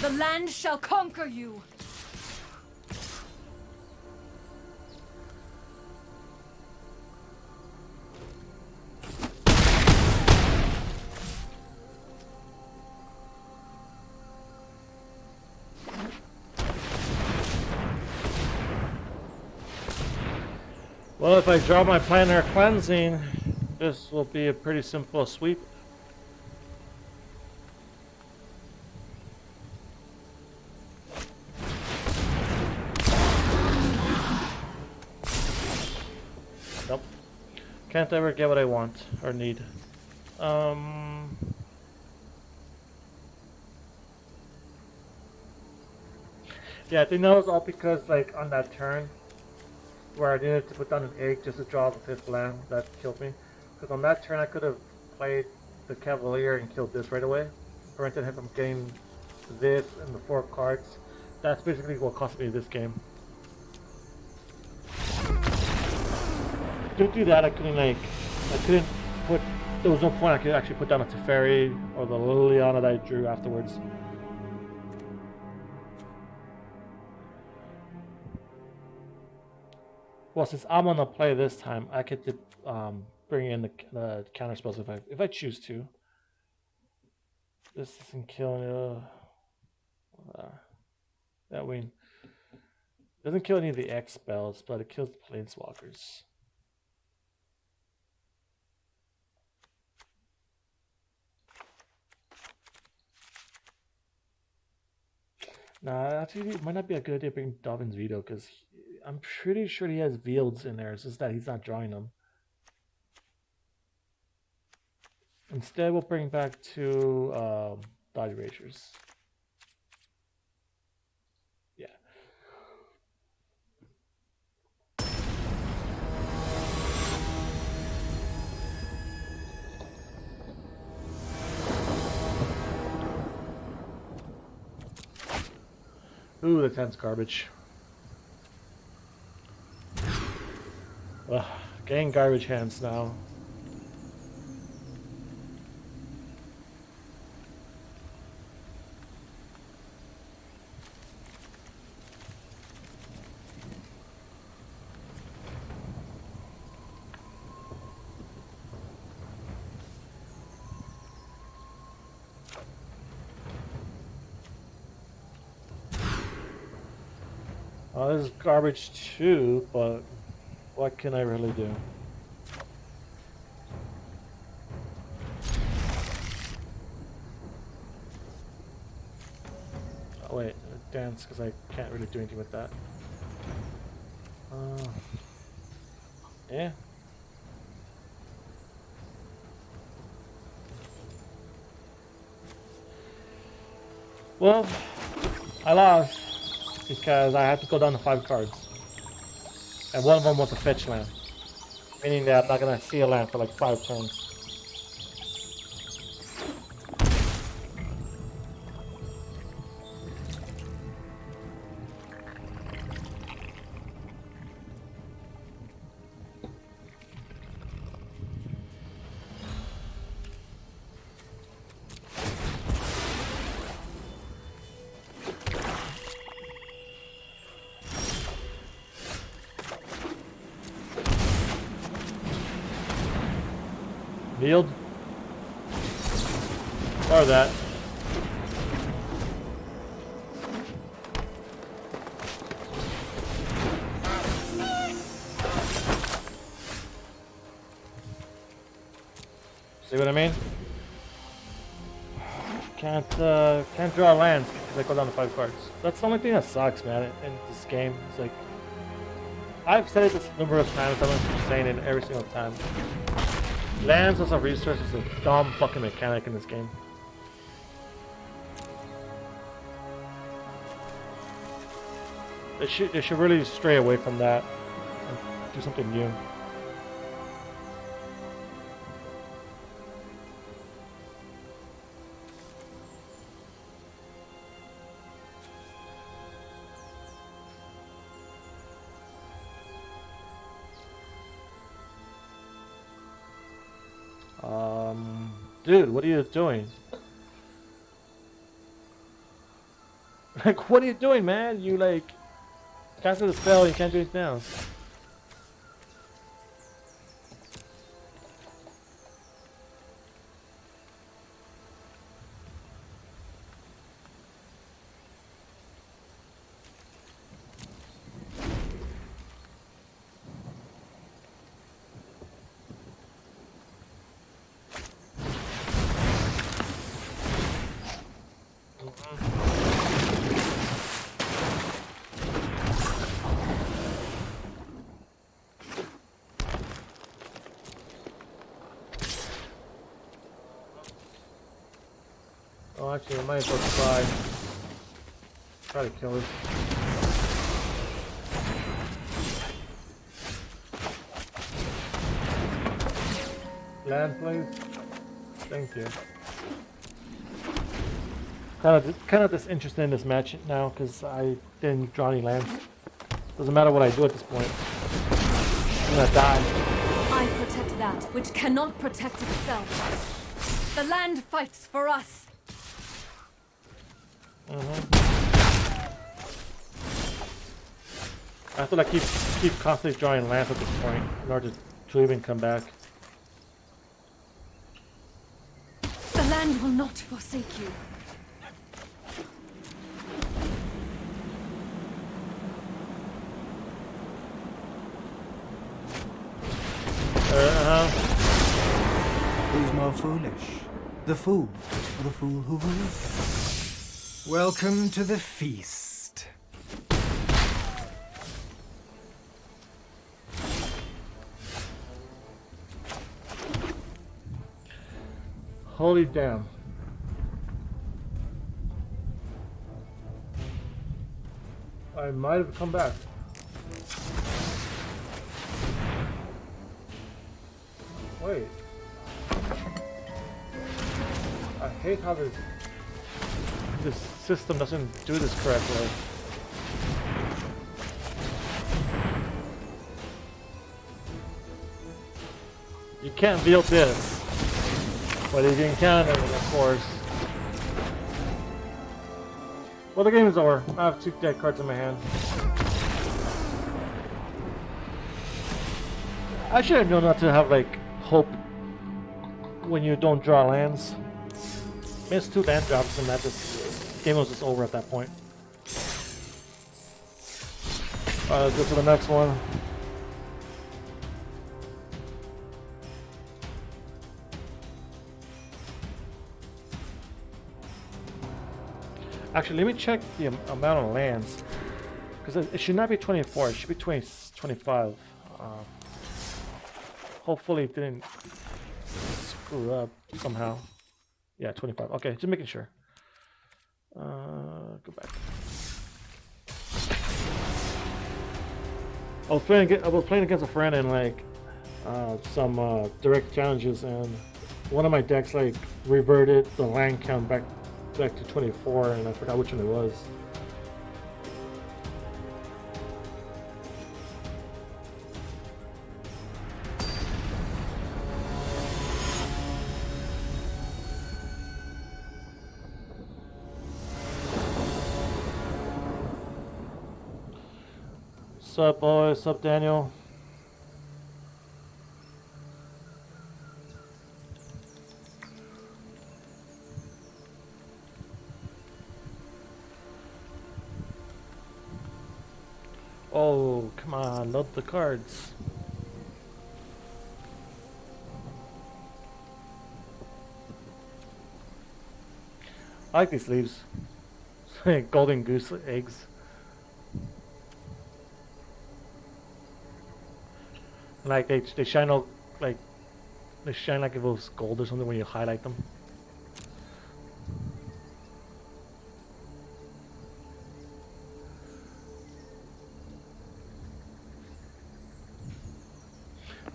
The land shall conquer you. Well, if I draw my Planar Cleansing, this will be a pretty simple sweep. Nope. Can't ever get what I want or need. Yeah, I think that was all because, like, on that turn, where I needed to put down an egg just to draw the 5th land, that killed me. Because on that turn I could have played the Cavalier and killed this right away, prevented him from getting this and the 4 cards. That's basically what cost me this game. To do that, I couldn't put, there was no point I could actually put down a Teferi or the Liliana that I drew afterwards. Well, since I'm on the play this time, I get to bring in the counter spells if I choose to. This doesn't kill that wing. Doesn't kill any of the X spells, but it kills the planeswalkers. Nah, actually, it might not be a good idea to bring Dovin's Veto because I'm pretty sure he has Fields in there. It's just that he's not drawing them. Instead, we'll bring back two Dodge Racers. Yeah. Ooh, that's hand's garbage. Ugh, getting garbage hands now. This is garbage too, but what can I really do? Oh wait, dance, because I can't really do anything with that. Yeah. Well, I lost because I had to go down to 5 cards. And one of them was a fetch land. Meaning that I'm not going to see a land for like 5 turns. Field. Or that. See what I mean? Can't draw lands because I go down to 5 cards. That's the only thing that sucks, man, in this game. It's like I've said it this numerous times. I'm just saying it every single time. Lands as a resource is a dumb fucking mechanic in this game. They should really stray away from that and do something new. Dude, what are you doing? Like, what are you doing, man? You, like, casted a spell and you can't do anything else. Oh, actually, I might as well try to kill it. Land, please. Thank you. Kind of disinterested in this match now because I didn't draw any lands. Doesn't matter what I do at this point. I'm gonna die. I protect that which cannot protect itself. The land fights for us. I have to like keep constantly drawing lands at this point in order to even come back. The land will not not forsake you. Who's more foolish? The fool or the fool who rules? Welcome to the feast. Holy damn. I might have come back. Wait. I hate how this system doesn't do this correctly. You can't build this. But if you can, of course. Well, the game is over. I have 2 dead cards in my hand. I should have known not to have, like, hope when you don't draw lands. Missed 2 land drops and that just game was just over at that point. Let's go to the next one. Actually, let me check the amount of lands, because it should not be 24. It should be 25. Hopefully, it didn't screw up somehow. Yeah, 25. Okay, just making sure. Go back. I was playing against a friend in like some direct challenges, and one of my decks like reverted the land count back to 24, and I forgot which one it was. Sup boys, sup Daniel. Oh, come on, load the cards. I like these leaves. Golden goose eggs. Like they shine out like they shine like if it was gold or something when you highlight them.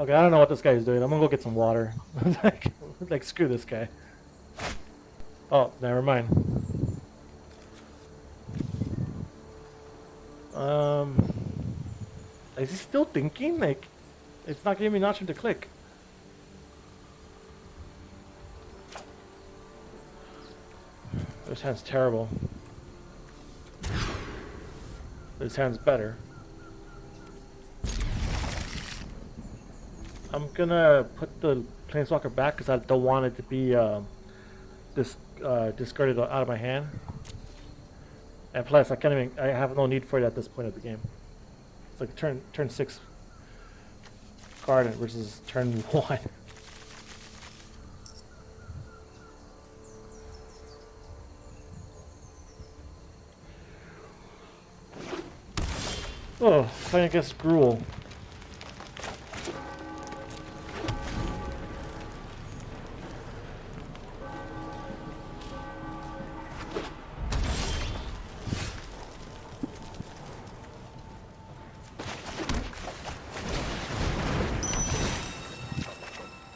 Okay, I don't know what this guy is doing. I'm gonna go get some water. like screw this guy. Oh, never mind. Is he still thinking? Like, it's not giving me an option to click. This hand's terrible. This hand's better. I'm gonna put the Planeswalker back because I don't want it to be discarded out of my hand. And plus, I have no need for it at this point of the game. It's like turn 6 card versus turn 1. Oh, playing against Gruul.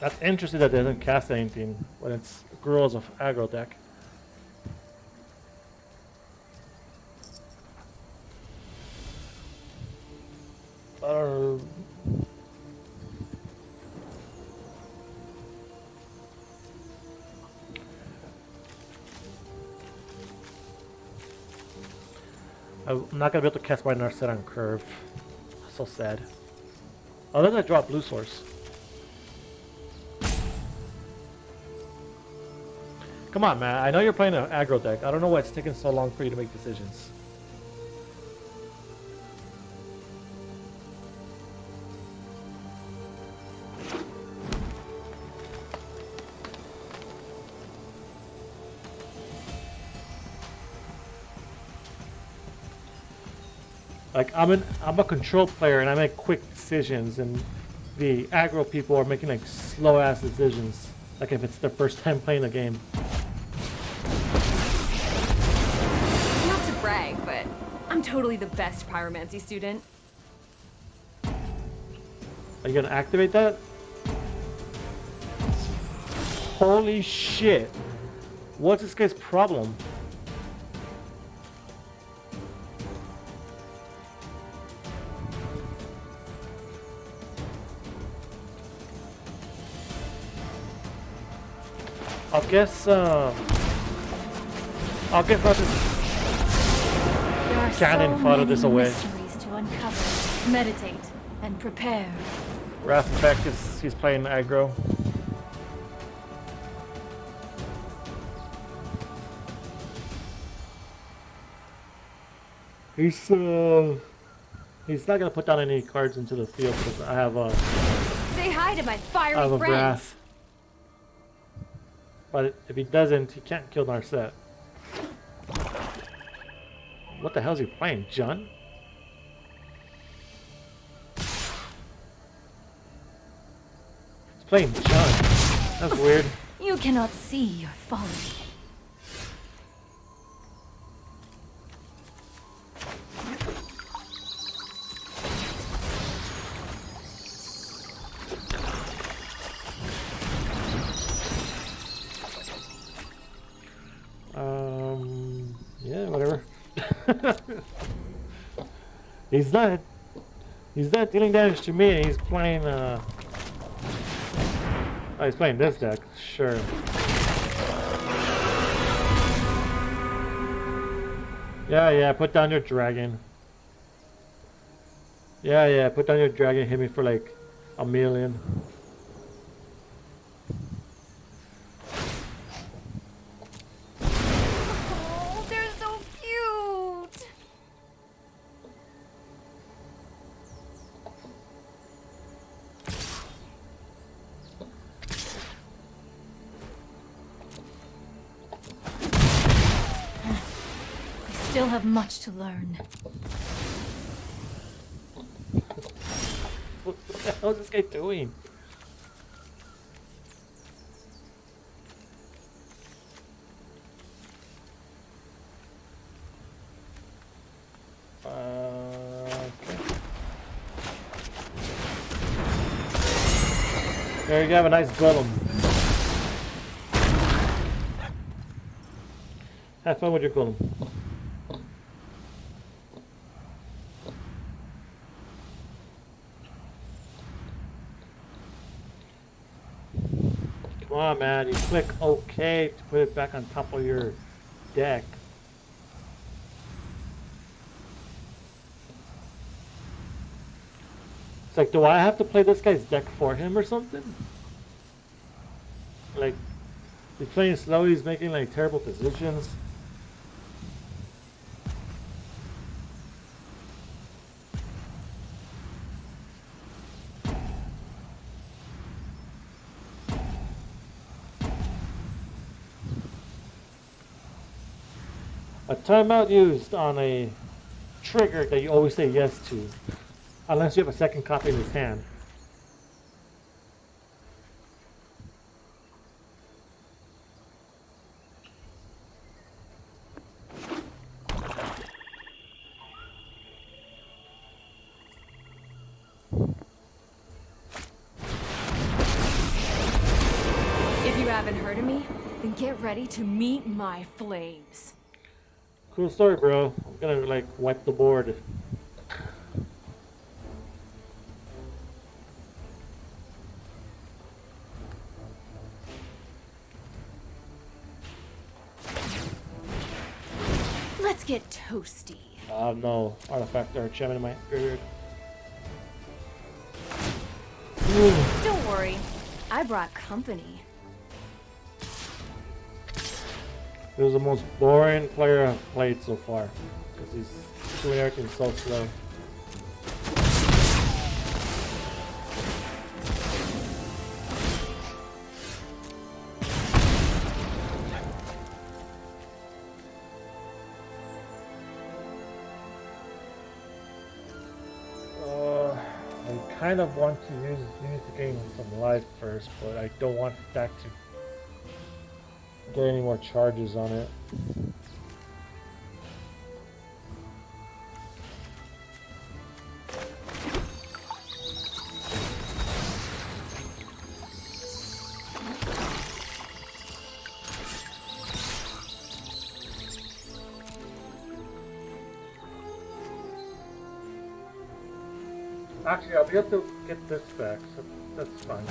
That's interesting that it doesn't cast anything when it's Gruul's of aggro deck. I'm not gonna be able to cast my Narset on curve. So sad. Unless I draw a blue source. Come on, man. I know you're playing an aggro deck. I don't know why it's taking so long for you to make decisions. Like I'm a control player and I make quick decisions, and the aggro people are making like slow ass decisions. Like if it's their first time playing the game. Not to brag, but I'm totally the best pyromancy student. Are you gonna activate that? Holy shit! What's this guy's problem? I'll get this There are cannon so fodder many this away. mysteries to uncover. Meditate and prepare. Wrath Effect he's playing aggro. He's not gonna put down any cards into the field because I have Say hi to my fiery I have a friends. Wrath. But if he doesn't, he can't kill Narset. What the hell is he playing, Jun? He's playing Jun. That's weird. You cannot see your folly. Yeah, whatever. He's not dealing damage to me. He's playing oh, he's playing this deck. Sure. Yeah, put down your dragon. Yeah, put down your dragon. Hit me for like a million. Oh, they're so cute. I still have much to learn. What the hell is this guy doing? Okay. There you go, have a nice golem. Have fun with your golem. Come on, man. You click OK to put it back on top of your deck. It's like, do I have to play this guy's deck for him or something? Like, he's playing slow, he's making like terrible decisions. A timeout used on a trigger that you always say yes to. Unless you have a second copy in his hand. If you haven't heard of me, then get ready to meet my flames. Cool story, bro. I'm gonna like wipe the board. Let's get toasty. No. Artifact or enchantment in my graveyard. Don't worry, I brought company. He was the most boring player I've played so far. Because he's doing everything so slow. I kind of want to use the game some life first, but I don't want that to get any more charges on it. Actually, I'll be able to get this back, so that's fine.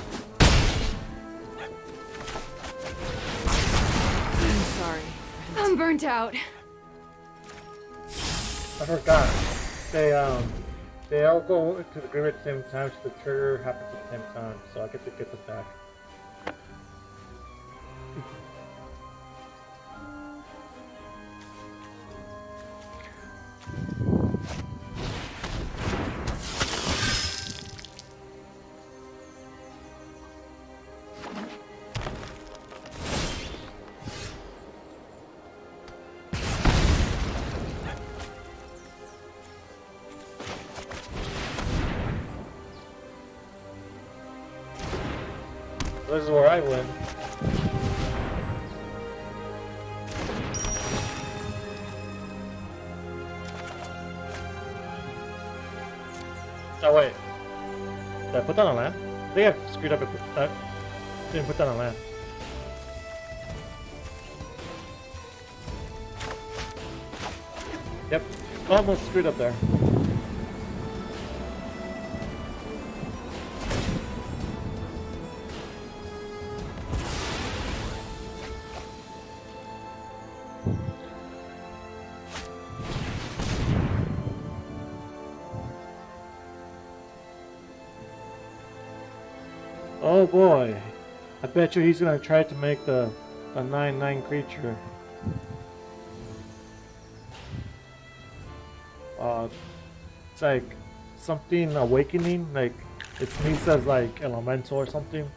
I'm sorry. I'm burnt out. I forgot. They all go to the grid at the same time, so the trigger happens at the same time, so I get to get this back. This is where I win. Oh wait. Did I put that on land? I think I screwed up and put that. Didn't put that on land. Yep. Almost screwed up there. Oh boy, I bet you he's gonna try to make a 9/9 creature. It's like something awakening, like it's needs as like elemental or something.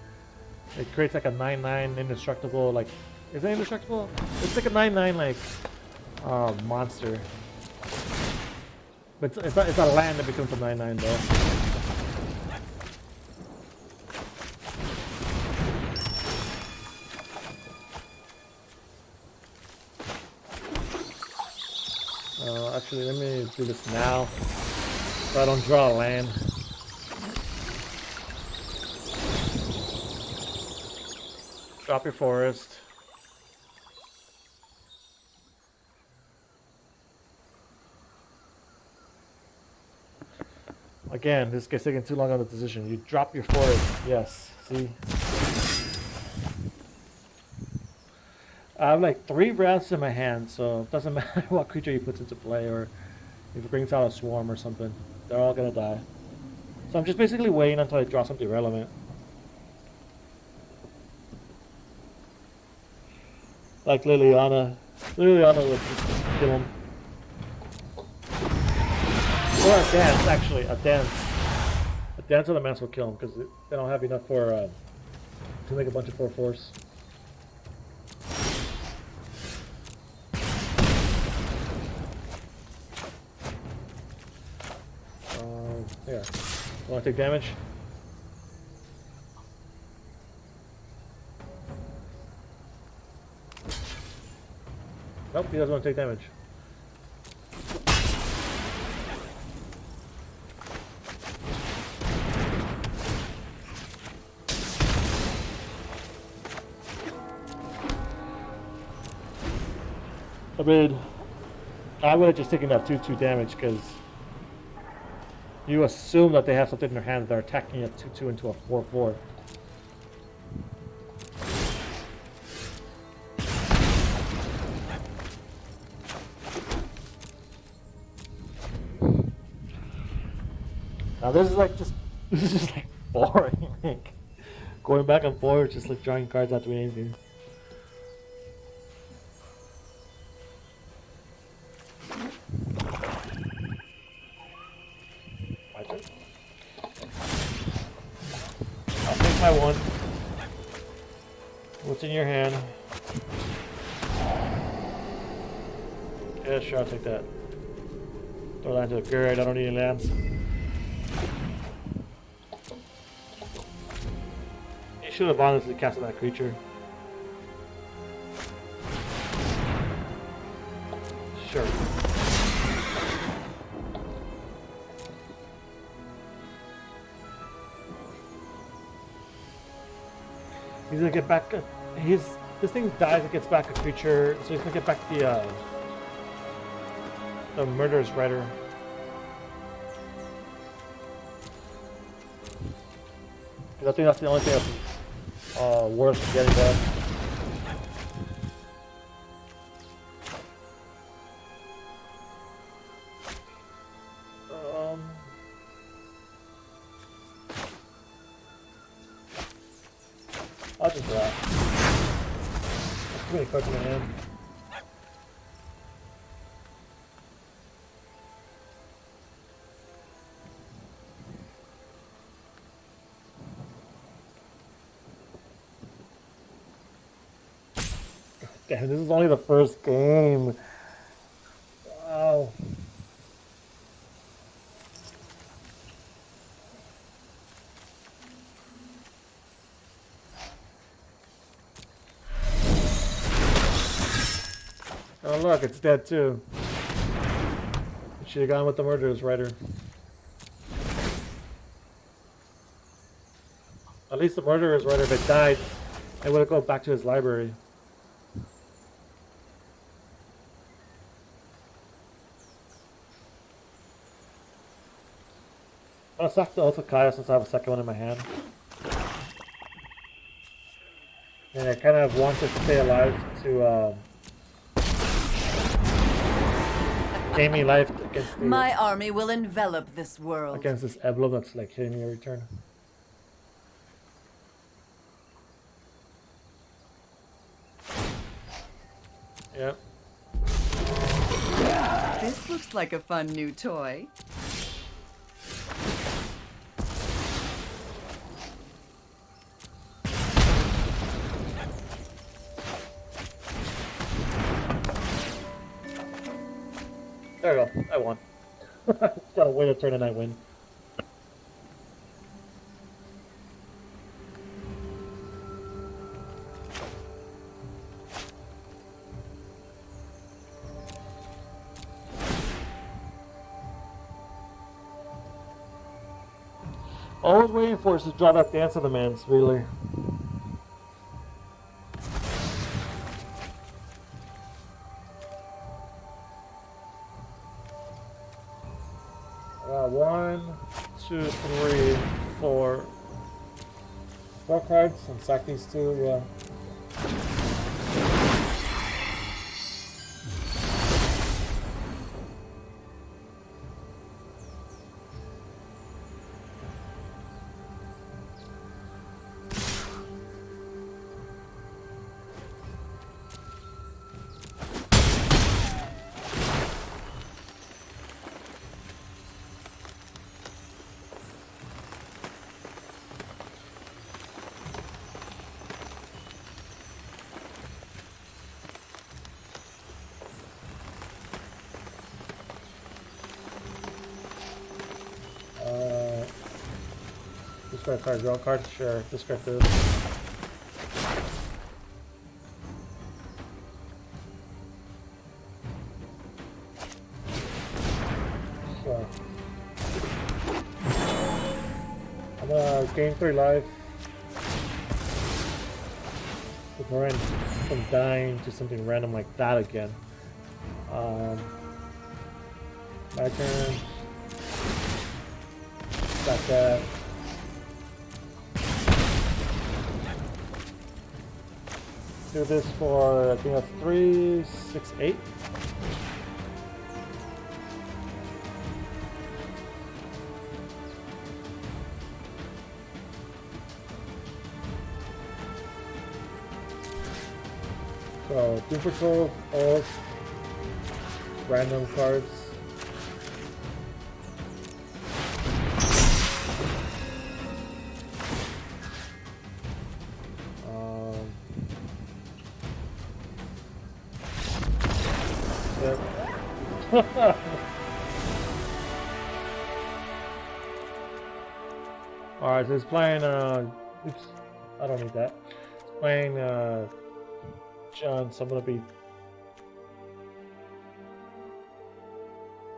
It creates like a 9/9 indestructible, like is it indestructible? It's like a 9/9 like monster. But it's not a land that becomes a 9/9 though. Actually, let me do this now, so I don't draw a land. Drop your forest. Again, this guy's taking too long on the decision. You drop your forest. Yes, see? I have like 3 wraths in my hand, so it doesn't matter what creature he puts into play or if he brings out a swarm or something. They're all gonna die. So I'm just basically waiting until I draw something relevant. Like Liliana. Liliana would kill him. Or a dance, actually. A dance. A dance of the mass will kill him because they don't have enough for to make a bunch of 4/4s. Yeah. Want to take damage? Nope, he doesn't want to take damage. I mean, I would have just taken that 2/2 damage because you assume that they have something in their hand that they're attacking a 2/2 into a 4/4. Now this is like this is just like boring. Like, going back and forth, just like drawing cards, not doing anything. I won. What's in your hand? Yeah, sure, I'll take that. Throw that into a grid, I don't need any lands. You should have honestly casted that creature. Sure. He's gonna get back. This thing dies and gets back a creature, so he's gonna get back the murderous rider. I think that's the only thing that's worth getting that. I'll just draw. There's too many cards in my hand. Damn, this is only the first game. Wow. Oh look, it's dead too. Should have gone with the murderous rider. At least the murderous rider, if it died, it would have gone back to his library. I'll sack the Ultra Kaya since I have a second one in my hand. And I kind of want to stay alive to gain me life against My army will envelop this world. against this emblem that's like hitting me every turn. Yep. This looks like a fun new toy. There we go. I won. Gotta win a turn and I win. All I was waiting for is to draw that Dance of the Mans, really. One, two, three, four. 4 cards, and sack these two. Discard card, draw card, sure. Discard this. So I'm gonna gain 3 life. To prevent from dying to something random like that again. My turn. Got that. Do this for, I think that's 3, 6, 8. So, Doom Patrol, all random cards. Alright, so he's playing, oops, I don't need that. He's playing, John, so I'm gonna be...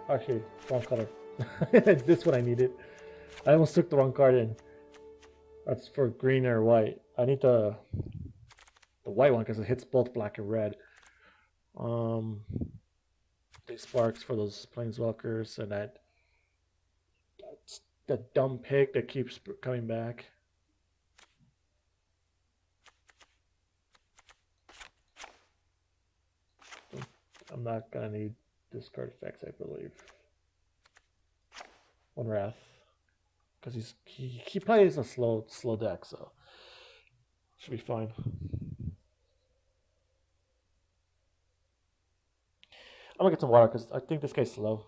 Actually, wrong color. This one I needed. I almost took the wrong card in. That's for green or white. I need the white one because it hits both black and red. These sparks for those planeswalkers and that's the dumb pig that keeps coming back. I'm not gonna need discard effects, I believe. One Wrath, because he plays a slow deck, so should be fine. I'm gonna get some water because I think this guy's slow.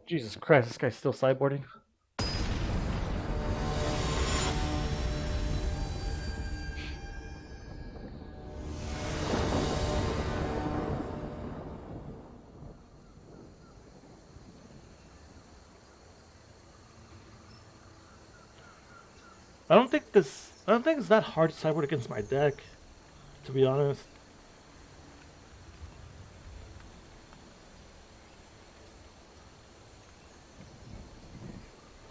Jesus Christ, this guy's still sideboarding. I don't think it's that hard to sideboard against my deck, to be honest.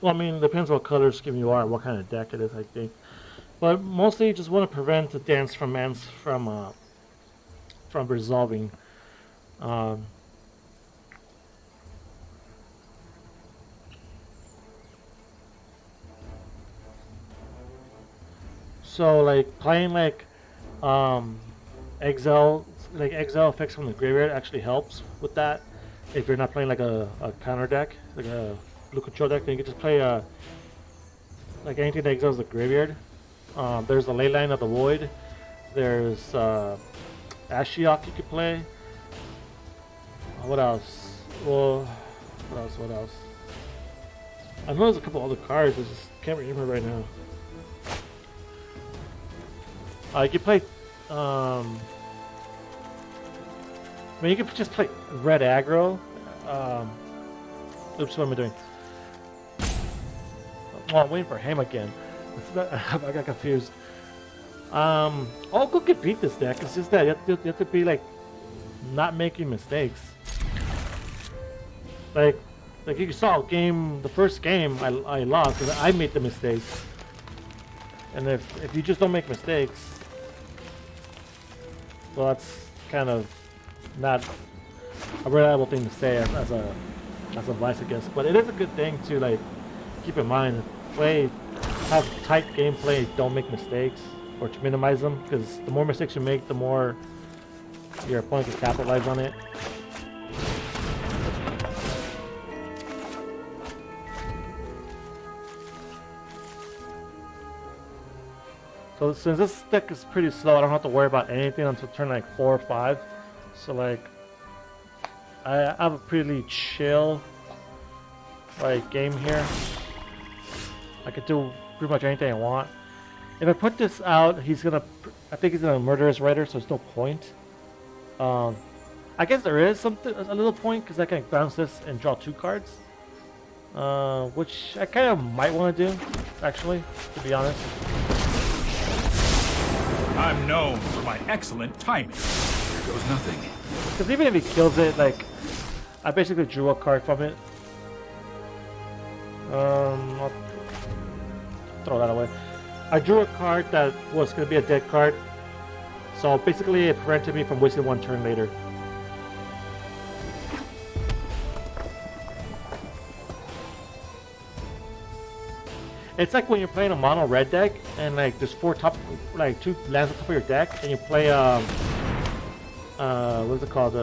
Well, I mean, it depends what color scheme you are and what kind of deck it is, I think. But mostly you just want to prevent the dance from resolving. So like playing exile effects from the graveyard actually helps with that. If you're not playing like a counter deck, like a blue control deck, then you can just play like anything that exiles the graveyard. There's the Leyline of the Void. There's Ashiok you could play. What else? Well, what else? I know there's a couple other cards. I just can't remember right now. You can play. You can just play red aggro. Oops, what am I doing? Oh, I'm waiting for him again. I got confused. Go get beat this deck. It's just that you have to be like not making mistakes. Like you saw the first game I lost because I made the mistakes. And if you just don't make mistakes, well, that's kind of not a reliable thing to say as advice, I guess. But it is a good thing to like keep in mind. Have tight gameplay, don't make mistakes, or to minimize them, because the more mistakes you make, the more your opponent can capitalize on it. So since this deck is pretty slow, I don't have to worry about anything until turn like 4 or 5. So like, I have a pretty chill like game here. I could do pretty much anything I want. If I put this out, I think he's gonna murder his writer, so there's no point. I guess there is a little point, because I can bounce this and draw 2 cards. Which I kind of might want to do, actually, to be honest. I'm known for my excellent timing. There goes nothing. Because even if he kills it, like, I basically drew a card from it. I'll throw that away. I drew a card that was going to be a dead card. So basically it prevented me from wasting one turn later. It's like when you're playing a mono red deck and like there's two lands on top of your deck and you play what's it called,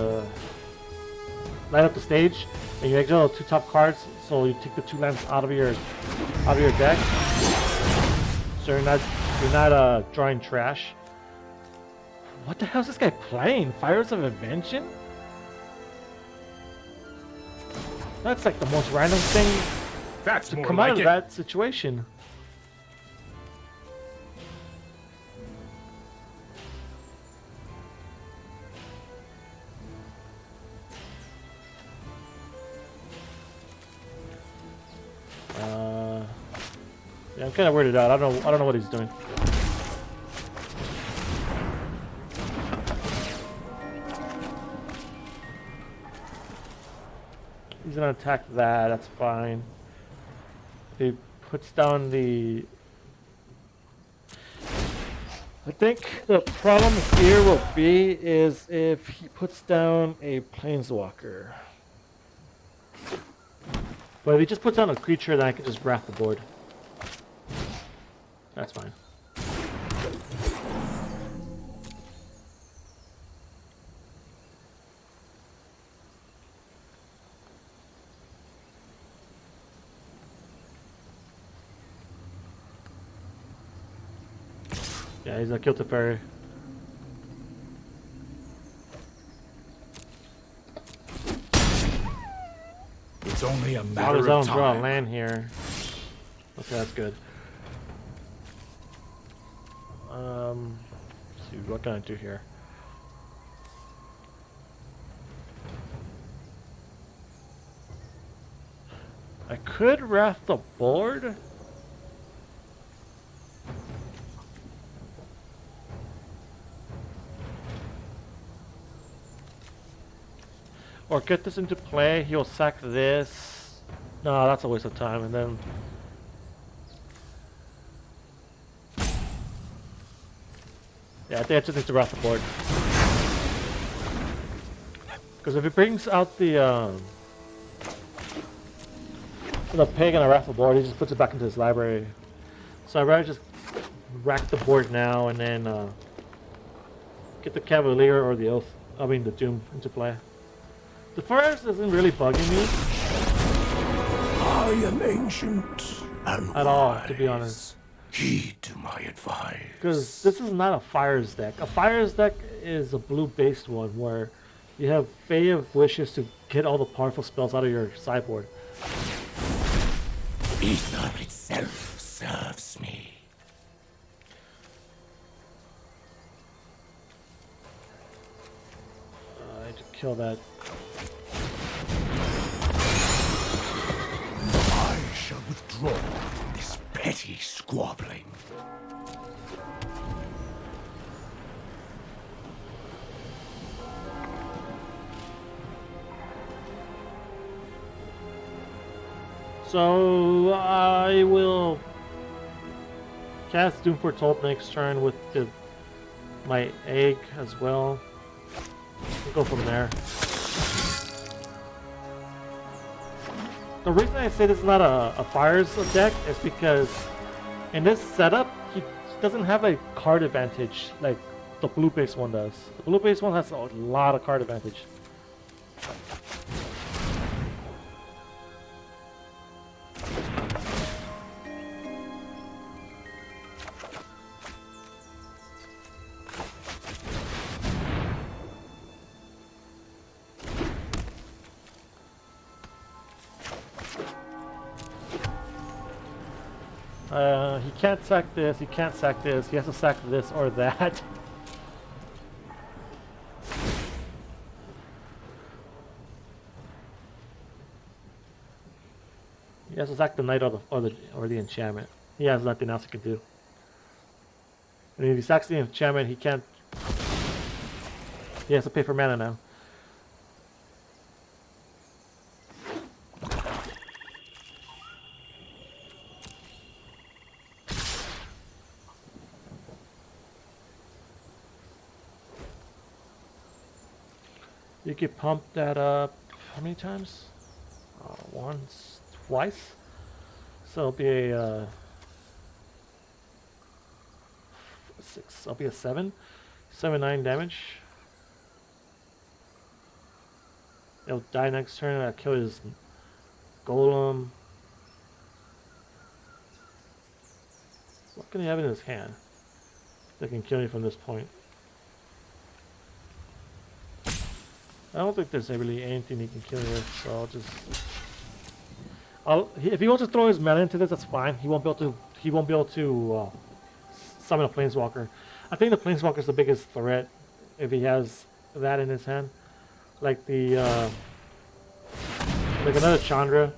light up the stage and you exile the two top cards, so you take the two lands out of your deck. So you're not drawing trash. What the hell is this guy playing? Fires of Invention? That's like the most random thing That's to more come like out of it. that situation. Yeah, I'm kind of weirded out. I don't know what he's doing. He's gonna attack that. That's fine. He puts down the. I think the problem here will be is if he puts down a planeswalker. But if he just puts down a creature, then I can just wrap the board. That's fine. Yeah, he's a kill to fairy. It's only a Now matter his of own draw a time. land here. Okay, that's good. Let's see, what can I do here? I could wrath the board. Or get this into play, he'll sack this. No, that's a waste of time, and then... Yeah, I think I just need to wrap the board. Because if he brings out the pig and I wrap the board, he just puts it back into his library. So I'd rather just rack the board now and then get the Cavalier or the Oath, the Doom into play. The forest isn't really bugging me I am ancient and at all, to be honest. Heed to my advice. Because this is not a Fires deck. A Fires deck is a blue-based one where you have Fae of Wishes to get all the powerful spells out of your sideboard. Ether itself serves me. I need to kill that. I shall withdraw from this petty squabbling. So I will cast Doom Foretold next turn with my egg as well. We'll go from there. The reason I say this is not a Fires deck is because in this setup, he doesn't have a card advantage like the blue-based one does. The blue-based one has a lot of card advantage. He can't sack this, he can't sack this, he has to sack this or that. He has to sack the knight or the enchantment. He has nothing else he can do. And if he sacks the enchantment, he can't. He has to pay for mana now. You could pump that up. How many times? Once, twice. So it'll be a 6. I'll be a 7. 7-9 damage. It'll die next turn and I'll kill his golem. What can he have in his hand that can kill me from this point? I don't think there's really anything he can kill here, so I'll just. If he wants to throw his mana into this, that's fine. He won't be able to. He won't be able to summon a planeswalker. I think the planeswalker is the biggest threat if he has that in his hand, like the like another Chandra.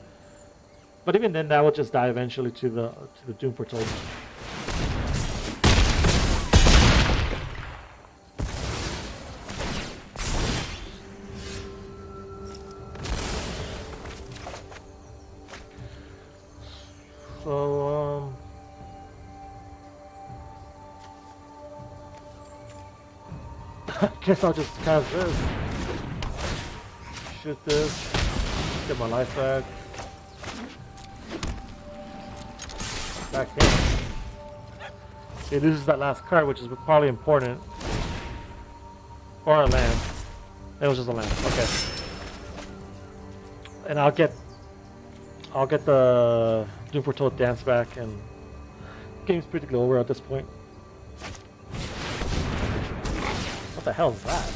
But even then, that will just die eventually to the Doom Foretold. So, I guess I'll just cast this. Shoot this. Get my life back. Back in. He loses that last card, which is probably important. Or a land. It was just a land. Okay. And I'll get the Doom Foretold dance back, and the game's pretty over at this point. What the hell is that?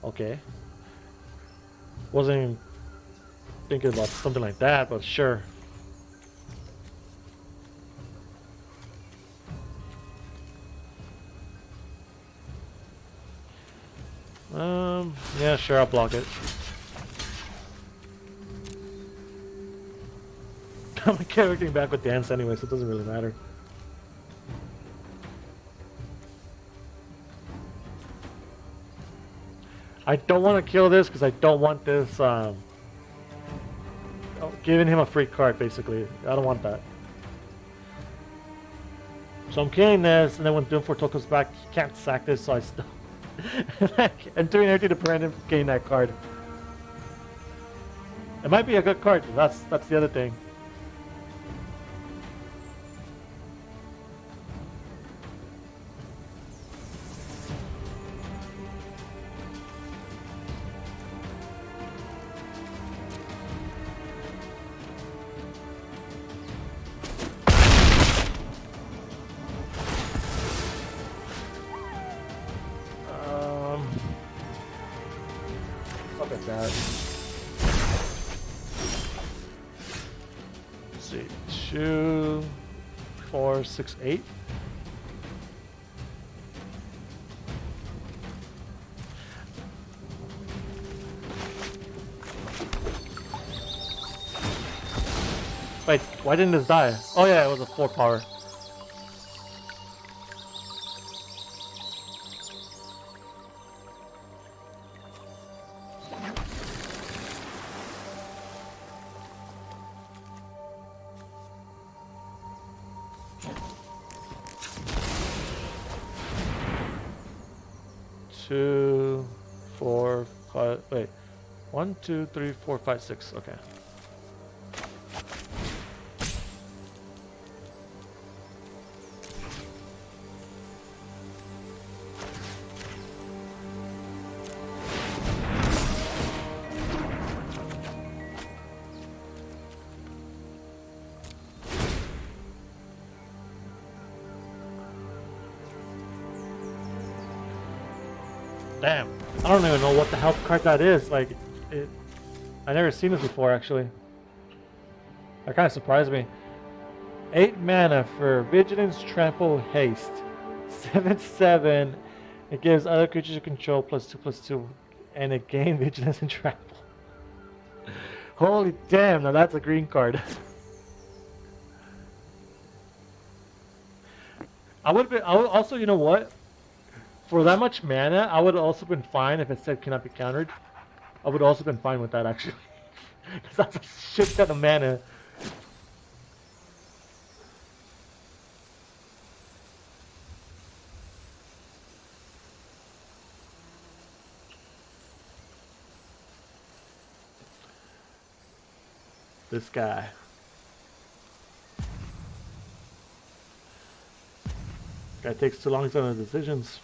Okay. Wasn't even thinking about something like that, but sure. Yeah, sure, I'll block it. I'm gonna get everything back with dance anyway, so it doesn't really matter. I don't want to kill this because I don't want this, giving him a free card, basically. I don't want that. So I'm killing this, and then when Doom Foretold comes back, he can't sack this, so I still... I'm doing everything to prevent him from getting that card. It might be a good card, that's the other thing. Look at that. Let's see, 2, 4, 6, 8. Wait, why didn't this die? Oh yeah, it was a 4 power. Two, 4, 5. Wait, 1, 2, 3, 4, 5, 6. Okay. Damn, I don't even know what the hell card that is. Like, I never seen this before, actually. That kind of surprised me. 8 mana for Vigilance, Trample, Haste. 7/7. It gives other creatures you control +2/+2, and it gains Vigilance and Trample. Holy damn! Now that's a green card. I would also, you know what? For that much mana, I would have also been fine if it said cannot be countered. I would also been fine with that actually. Because that's a shit ton of mana. This guy. Guy takes too long on his decisions.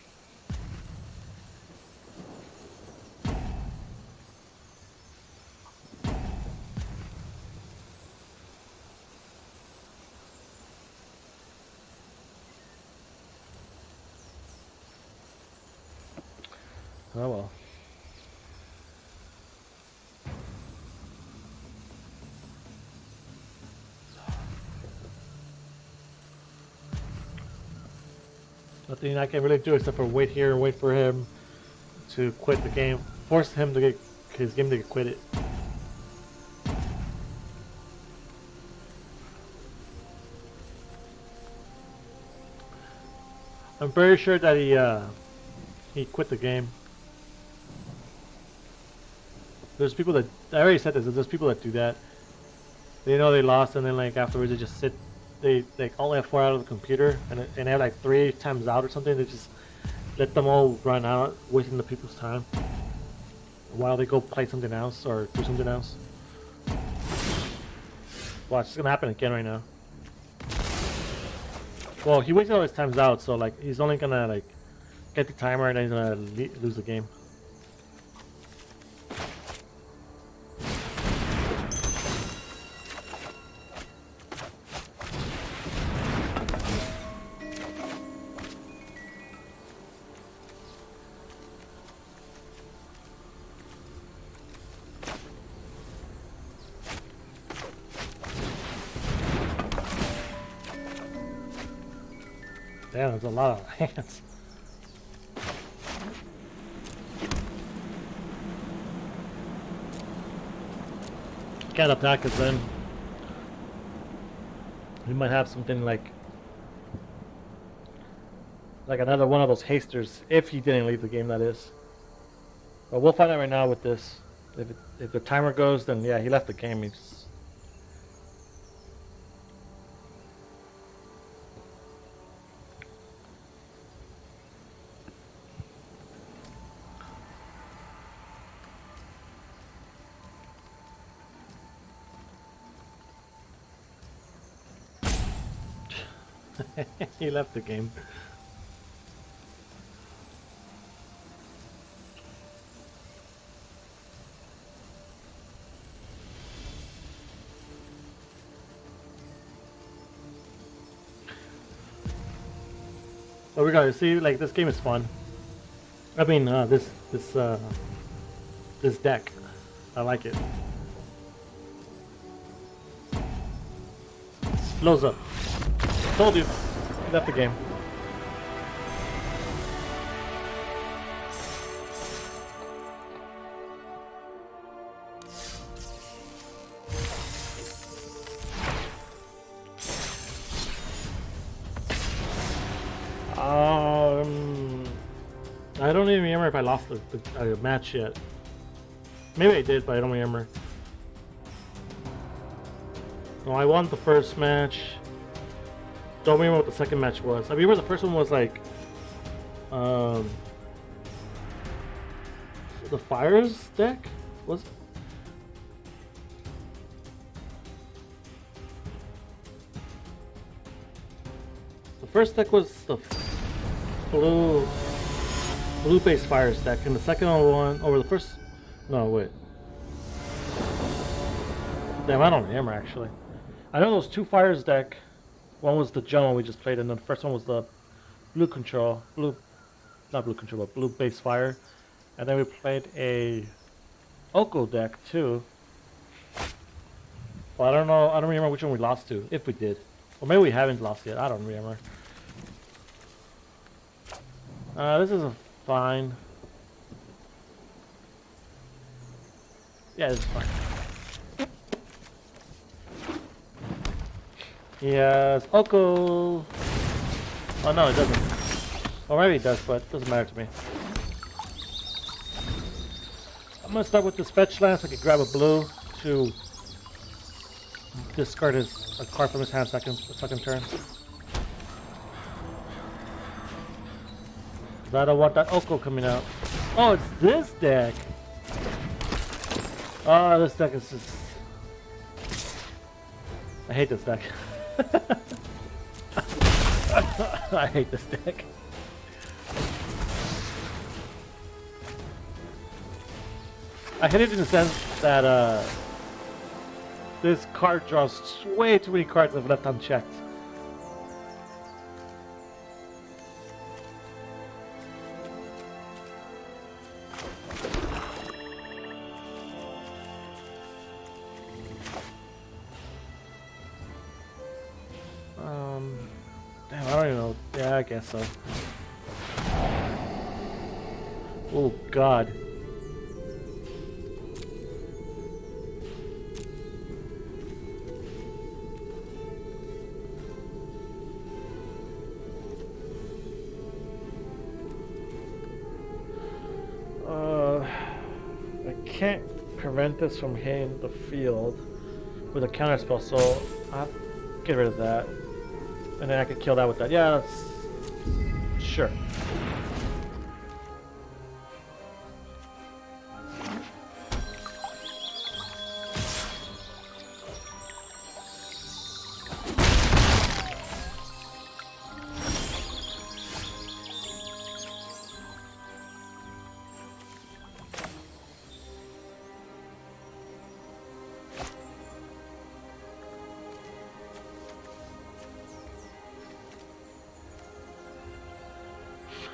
Oh well. Nothing I can really do except for wait here and wait for him to quit the game. Force him to get his game to get quitted. I'm very sure that he quit the game. There's people that I already said this. There's people that do that. They know they lost, and then like afterwards they just sit. They only have 4 out of the computer, and they have like 3 times out or something. They just let them all run out, wasting the people's time while they go play something else or do something else. Watch, it's gonna happen again right now. Well, he wasted all his times out, so like he's only gonna like get the timer and then he's gonna lose the game. Damn, there's a lot of hands. Can't attack us then. We might have something like another one of those hasters if he didn't leave the game, that is. But we'll find out right now with this. If the timer goes, then yeah, he left the game. He's he left the game. But we gotta see, like, this game is fun. I mean, this deck, I like it. Blows up. Told you, he left the game. I don't even remember if I lost the match yet. Maybe I did, but I don't remember. No, I won the first match. Don't remember what the second match was. I remember the first one was like, the Fires deck was. The first deck was the blue base Fires deck, and the second one, or the first, no wait. Damn, I don't remember actually. I know those 2 Fires deck. One was the Joan we just played, and then the first one was the not blue control, but blue base fire. And then we played a Oko deck too. But I don't know, I don't remember which one we lost to, if we did. Or maybe we haven't lost yet, I don't remember. This is a fine. Yeah, it's fine. He has Oko. Oh no, it doesn't. Or maybe it does, but it doesn't matter to me. I'm gonna start with this fetch land so I can grab a blue to discard a card from his hand second turn. 'Cause I don't want that Oko coming out. Oh, it's this deck! Oh, this deck is just... I hate this deck. I hate this deck. I hate it in the sense that this card draws way too many cards I've left unchecked. Damn, I don't even know. Yeah, I guess so. Oh God. I can't prevent this from hitting the field with a counter spell, so I have to get rid of that. And then I could kill that with that. Yeah, that's... Sure.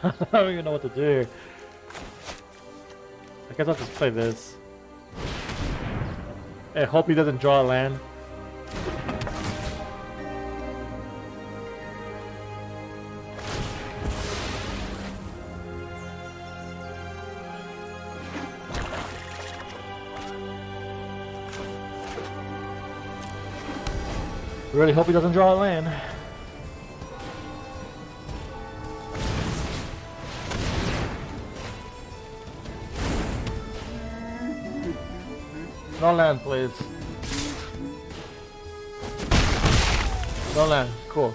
I don't even know what to do here. I guess I'll just play this. I hope he doesn't draw a land. Really hope he doesn't draw a land. No land, please. No land. Cool.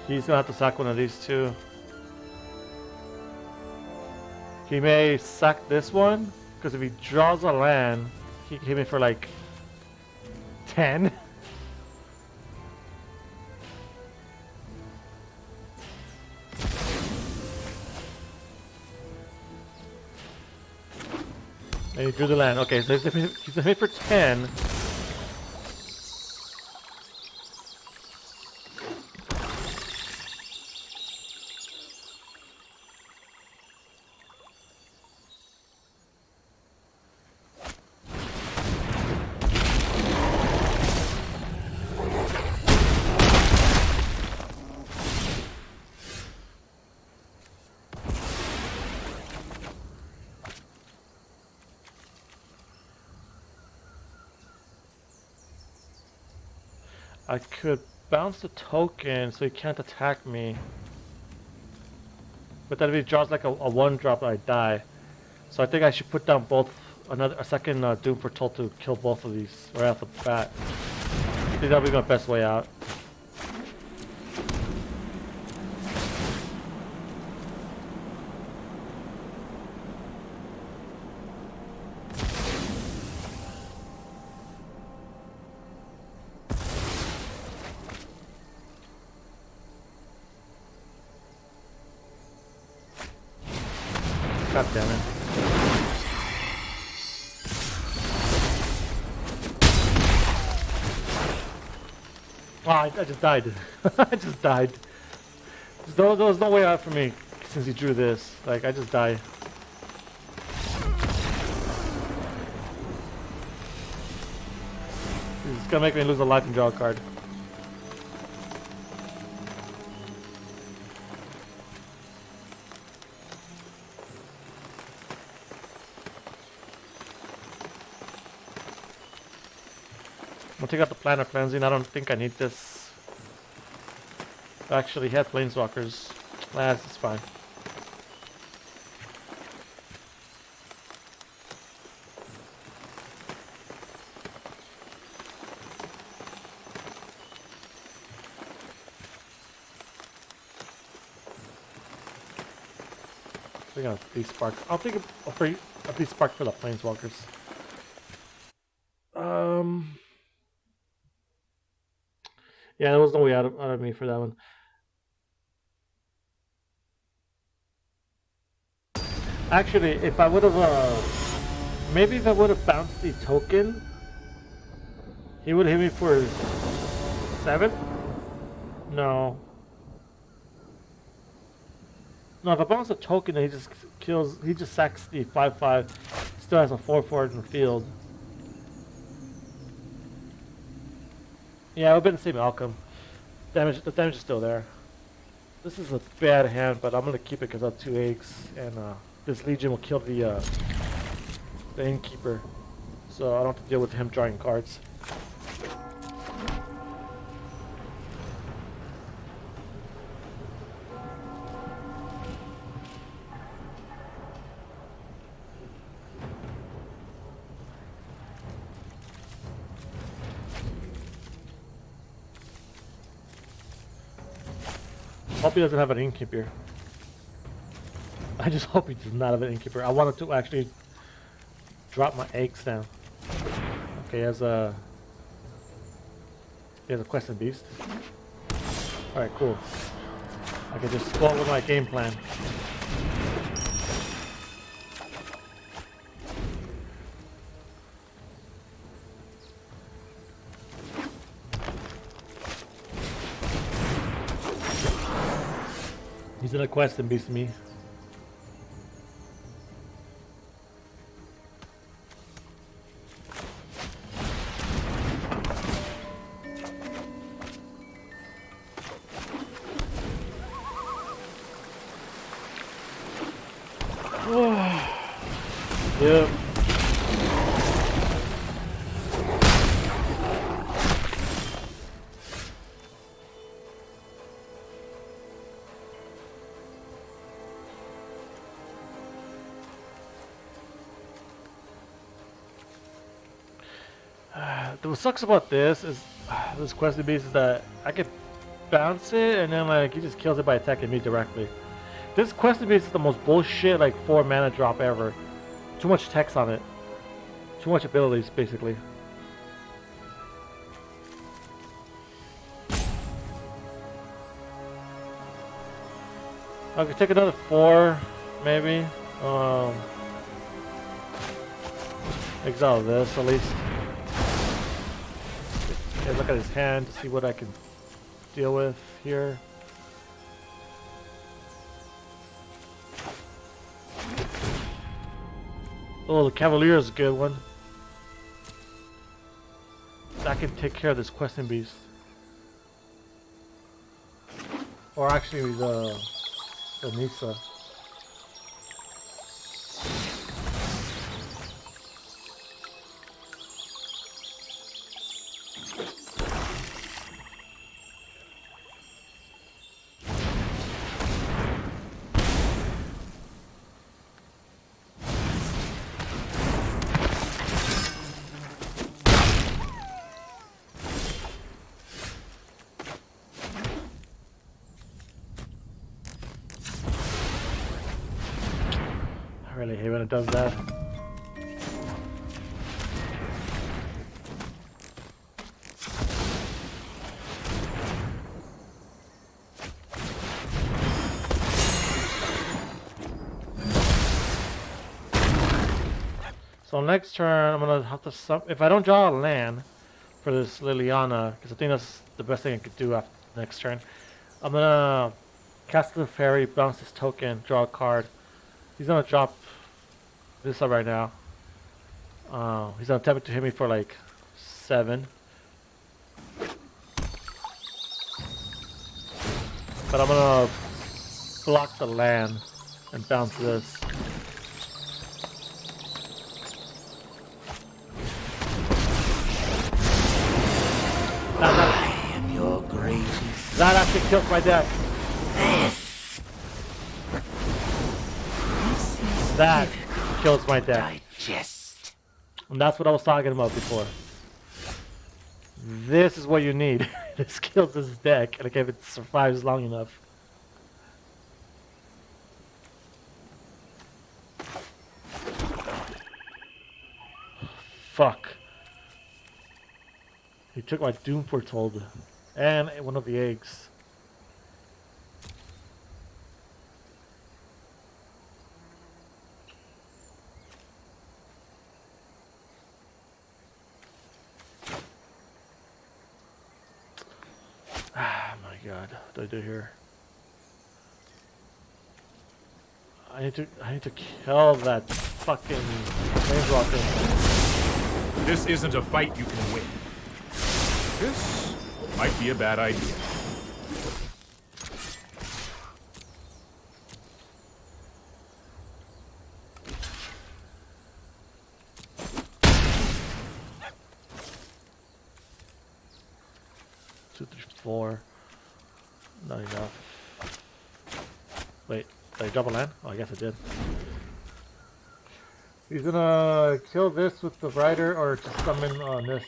He's gonna have to sack one of these two. He may sack this one, because if he draws a land, he can hit me for like 10. And he drew the land. Okay, so he's hit for 10. I could bounce the token so he can't attack me. But then if he draws like a 1-drop, I die. So I think I should put down both, a second Doom Foretold to kill both of these right off the bat. I think that'll be my best way out. God damn it. Oh, I just died. I just died. There was no way out for me since he drew this. Like, I just died. He's gonna make me lose a life and draw a card. I'm gonna take out the Planet Cleansing. I don't think I need this. Actually, he had Planeswalkers. It's fine. I think I'll be spark. I'll think I'll be spark for the Planeswalkers. Yeah, there was no way out of me for that one. Actually, if I would have, maybe if I would have bounced the token, he would hit me for 7? No. No, if I bounce a token, he just kills, he just sacks the 5/5, still has a 4/4 in the field. Yeah, it would have been the same outcome. The damage is still there. This is a bad hand, but I'm gonna keep it because I have 2 eggs, and this Legion will kill the Innkeeper, so I don't have to deal with him drawing cards. Hope he doesn't have an Innkeeper. I just hope he does not have an Innkeeper. I wanted to actually drop my eggs down. Okay, he has a Quest and Beast. Alright, cool. I can just go on with my game plan. He's in a Quest and Beast me. Yep. What sucks about this is this Questing Beast is that I can bounce it and then like he just kills it by attacking me directly. This Questing Beast is the most bullshit like 4 mana drop ever. Too much text on it. Too much abilities basically. I could take another 4 maybe. Exile this at least. Okay, look at his hand to see what I can deal with here. Oh, the Cavalier is a good one. I can take care of this Questing Beast. Or actually the Nisa. I really hate when it does that. So next turn, I'm gonna have to if I don't draw a land for this Liliana, because I think that's the best thing I could do after next turn, I'm gonna cast the fairy, bounce this token, draw a card. He's gonna drop this up right now. He's gonna attempt to hit me for like 7. But I'm gonna block the land and bounce this. That actually kills my deck. That kills my deck. Digest. And that's what I was talking about before. This is what you need. This kills this deck, and if it survives long enough. Fuck. He took my Doom Foretold and one of the eggs. Ah, my God. What do I do here? I need to kill that fucking Planeswalker. This isn't a fight you can win. This might be a bad idea. Two, three, four. Not enough. Wait, did I double land? Oh, I guess I did. He's gonna kill this with the rider or just summon on this.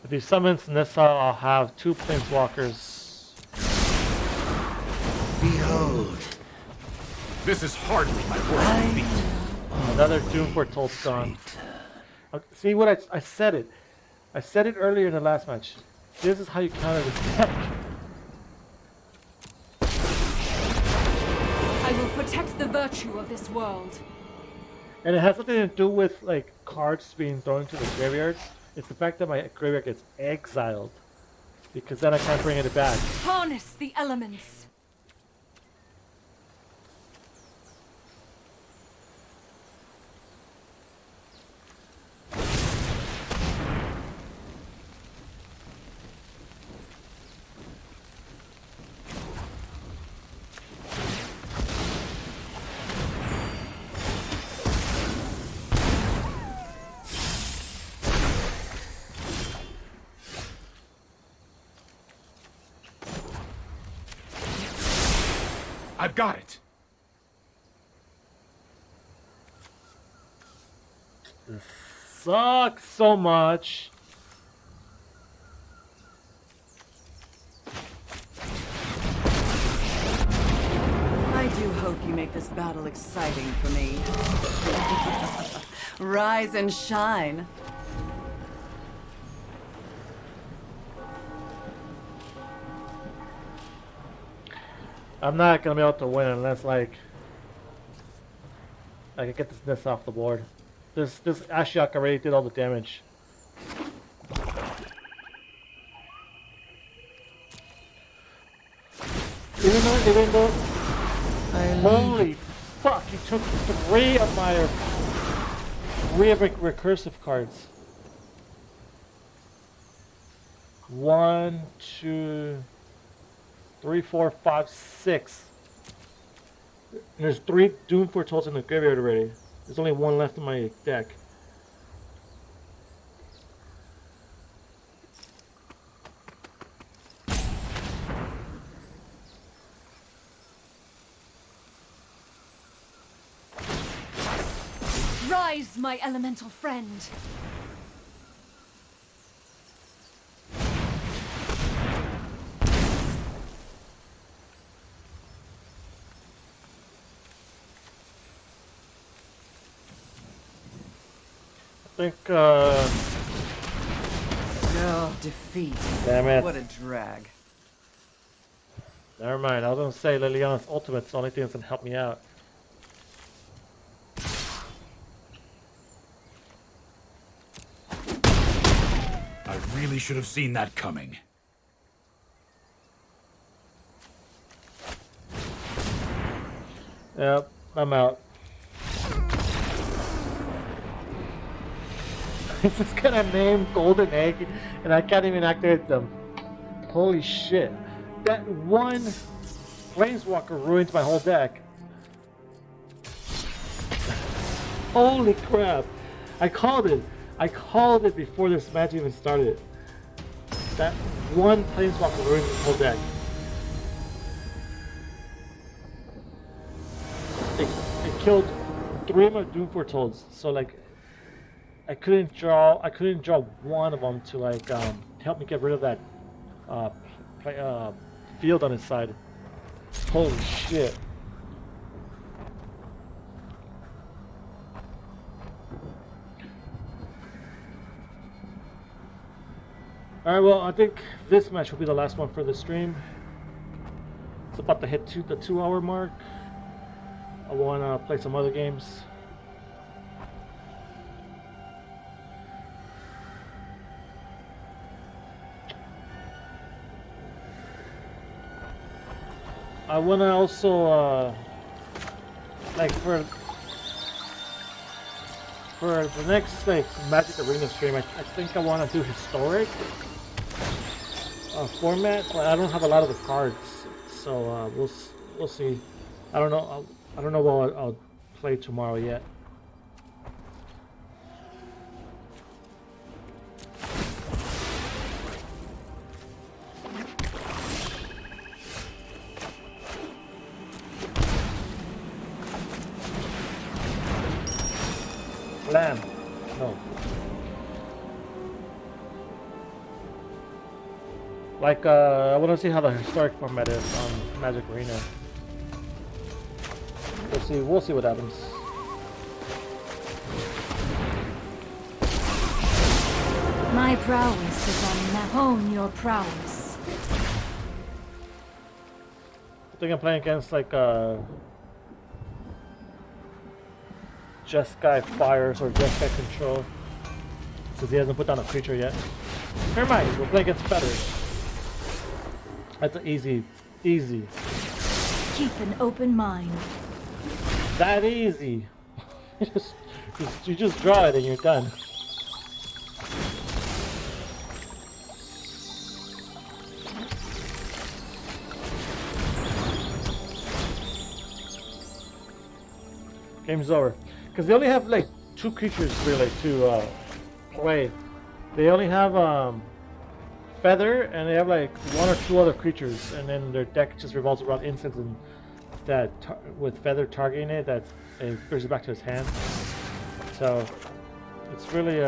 If he summons Nissa, I'll have two Planeswalkers. Behold. This is hardly my worst feat. Another Doom Foretold gone. See what I said it. I said it earlier in the last match. This is how you counter this deck. I will protect the virtue of this world. And it has something to do with like cards being thrown into the graveyard. It's the fact that my graveyard gets exiled. Because then I can't bring it back. Harness the elements. I've got it. This sucks so much. I do hope you make this battle exciting for me. Rise and shine. I'm not gonna be able to win unless like I can get this Nissa off the board. This Ashiok already did all the damage. Even though holy fuck, he took three of my recursive cards. 1, 2, 3, 4, 5, 6. And there's 3 Doom Fortolds in the graveyard already. There's only 1 left in my deck. Rise, my elemental friend. I think, No defeat. damn it. What a drag. Never mind. I was gonna say Liliana's ultimate's the only thing that's gonna help me out. I really should have seen that coming. Yep, I'm out. It's just gonna name Golden Egg, and I can't even activate them. Holy shit. That one Planeswalker ruins my whole deck. Holy crap! I called it. I called it before this match even started. That one planeswalker ruined the whole deck. It killed 3 of my Doom Foretoads, so like I couldn't draw one of them to like help me get rid of that field on his side. Holy shit. Alright, well, I think this match will be the last one for the stream. It's about to hit the 2-hour mark. I want to play some other games. I want to also, like, for the next, like, Magic Arena stream, I think I want to do historic format, but I don't have a lot of the cards, so we'll see. I don't know. I don't know what I'll play tomorrow yet. Lamb. No. Like, I want to see how the historic format is on Magic Arena. We'll see what happens. My prowess is on map. Hone your prowess. I think I'm playing against like Jeskai Fires or Jeskai Control, since he hasn't put down a creature yet. Never mind, we'll play against better. That's an easy. Keep an open mind. That easy. you just draw it and you're done. Game's over. Because they only have like 2 creatures really to play. They only have Feather, and they have like 1 or 2 other creatures, and then their deck just revolves around instants and that with Feather targeting it, that it brings it back to his hand. So it's really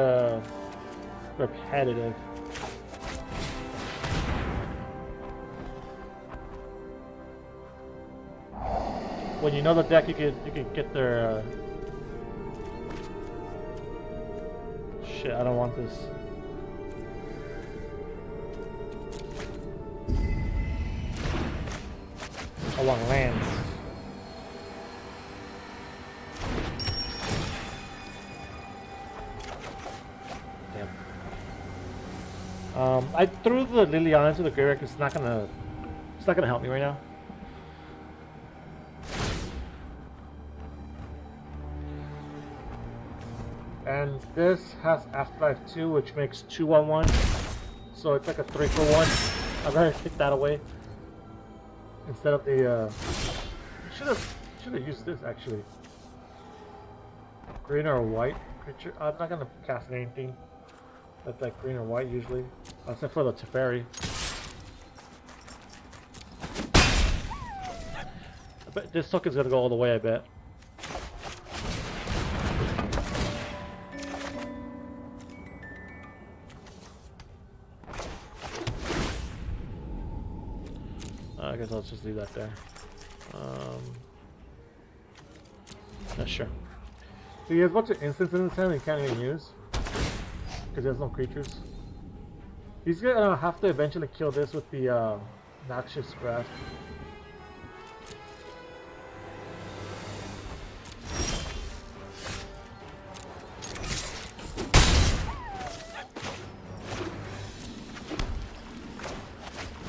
repetitive. When you know the deck, you can get their shit. I don't want this. I want lands. Damn. I threw the Liliana into the graveyard because it's not gonna help me right now. And this has Afterlife 2, which makes 2/1/1, so it's like a 3-for-1. I'd rather take that away instead of the. Should have used this actually. Green or white creature. I'm not gonna cast anything that's like green or white usually, except for the Teferi. I bet this token's gonna go all the way. I bet. I guess I'll just leave that there. Yeah, sure. So he has a bunch of instants in his hand he can't even use because he has no creatures. He's gonna have to eventually kill this with the Noxious Grasp.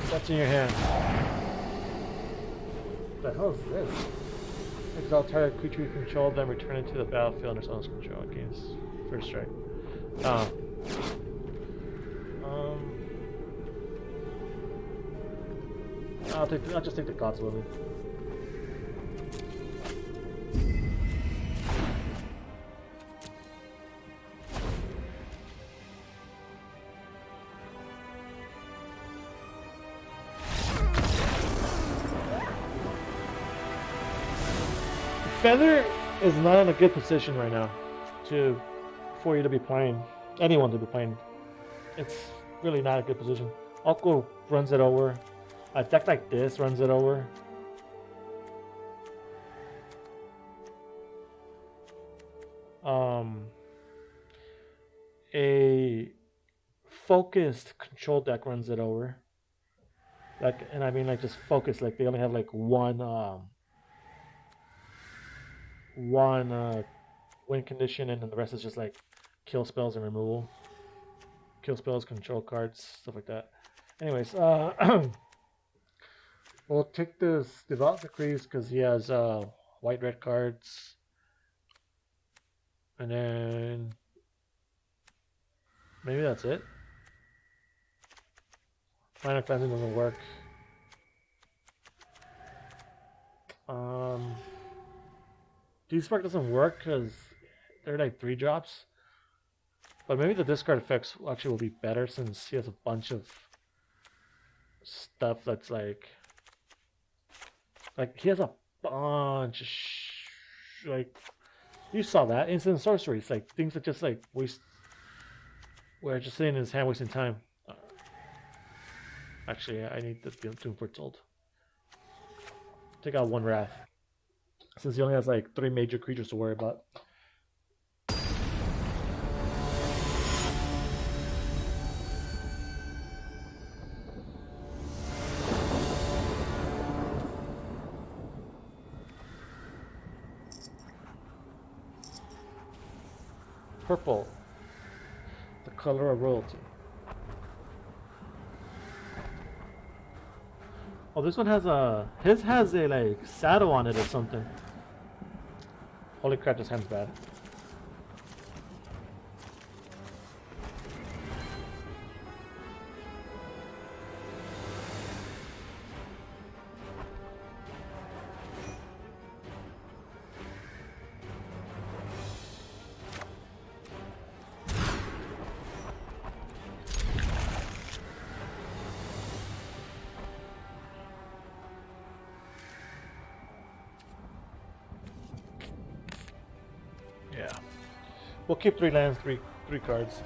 What's in your hand? What the hell is this? Exile target creature you control, then return it to the battlefield under someone's control against first strike. I'll just take the gods with me. Feather is not in a good position right now for you to be playing. Anyone to be playing. It's really not a good position. Oko runs it over. A deck like this runs it over. A focused control deck runs it over. Like, and I mean like just focused. Like they only have like one win condition, and then the rest is just like kill spells and removal. Kill spells, control cards, stuff like that. Anyways, we'll take this Devout Decrees because he has white red cards, and then maybe that's it. Minor Cleansing doesn't work. D-Spark doesn't work because they're like 3 drops. But maybe the discard effects actually will be better since he has a bunch of stuff that's like he has a bunch of like, you saw that instant sorceries, like things that just like waste, where just sitting in his hand wasting time. Actually, I need the Doom Foretold. Take out 1 Wrath since he only has like 3 major creatures to worry about. Purple, the color of royalty. Oh, this one has his has a like saddle on it or something. Holy crap, this hand's bad. Yeah. We'll keep 3 lands, three cards.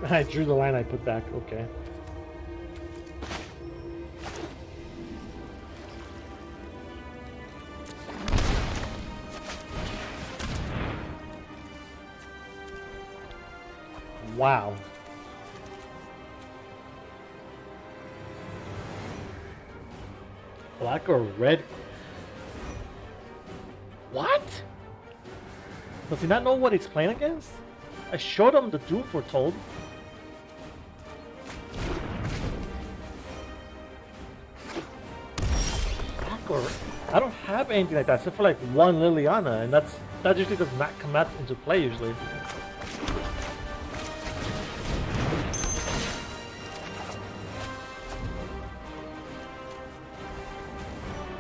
I drew the line I put back, okay. Wow. Black or red? What? Does he not know what he's playing against? I showed him the Doom Foretold. Black or red? I don't have anything like that except for like 1 Liliana, and that usually does not come out into play usually.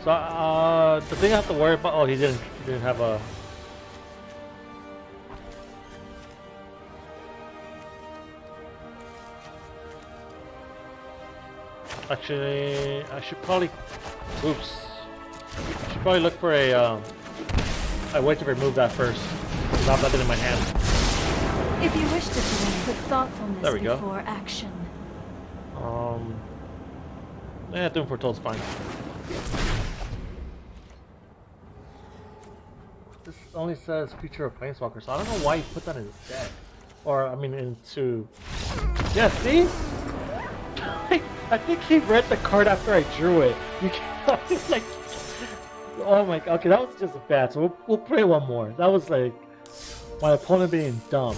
So the thing I have to worry about, oh, he didn't have a. Actually, I should probably, oops, I should probably look for a way to remove that first. I'll have that in my hand. If you wish to play with thoughtfulness There we go. before action. Yeah, Doom Foretold's fine. This only says creature or planeswalker, so I don't know why you put that in his deck. Or, I mean, into... Yeah, see? I think he read the card after I drew it. You can't, like... Oh my god, okay, that was just bad, so we'll play one more. That was like... my opponent being dumb.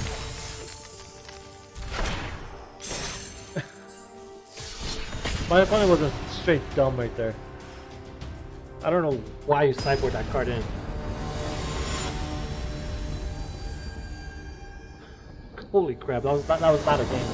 My opponent was a straight dumb right there. I don't know why you sideboard that card in. Holy crap, that was not a game.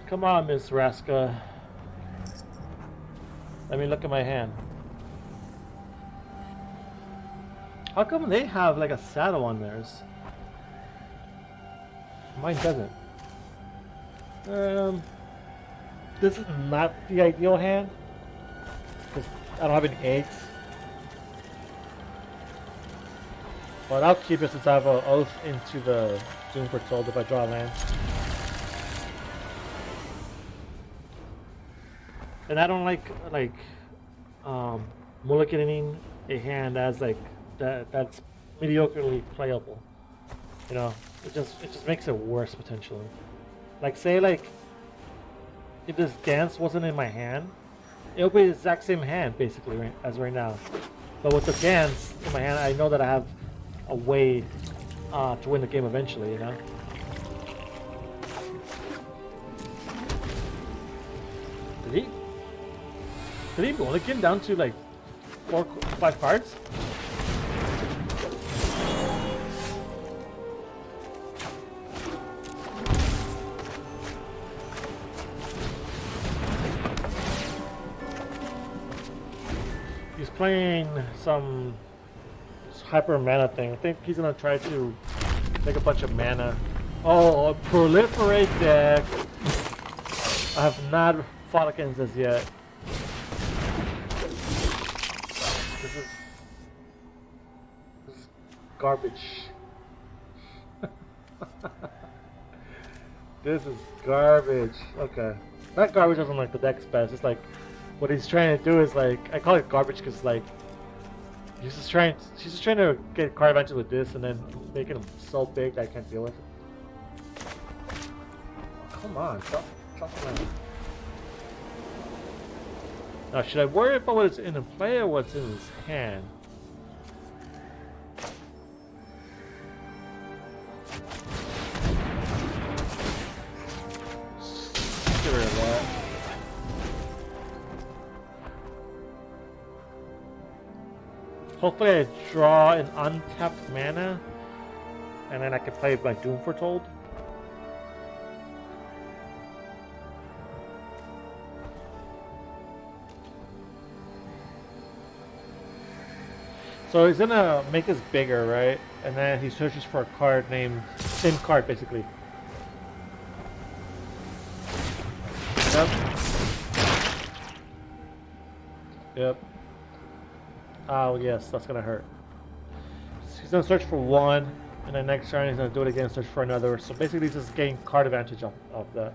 Come on, Miss Raska. Let me look at my hand. How come they have like a saddle on theirs? Mine doesn't. This is not the ideal hand because I don't have any eggs. But I'll keep it since I have an oath into the Doom Foretold if I draw a land. And I don't like mulliganing a hand as like that's mediocrely playable. You know, it just makes it worse potentially. Like say like if this dance wasn't in my hand, it would be the exact same hand basically as right now. But with the dance in my hand, I know that I have a way to win the game eventually, you know? Did he mulligan down to like 5 cards? He's playing some hyper mana thing. I think he's gonna try to make a bunch of mana. Oh, a proliferate deck. I have not fought against this yet. This is garbage. This is garbage. Okay. Not garbage doesn't like the deck's best. It's like what he's trying to do is like, I call it garbage because like she's just trying to get card advantage with this and then making him so big that I can't deal with it. Oh, come on, drop him. Now should I worry about what's in the play or what's in his hand? Get rid of that. Hopefully I draw an untapped mana, and then I can play my Doom Foretold. So he's gonna make this bigger, right? And then he searches for a card named, same card basically. Yep. Yep. Oh yes, that's gonna hurt. He's gonna search for one, and then next turn he's gonna do it again and search for another. So basically he's just getting card advantage of that.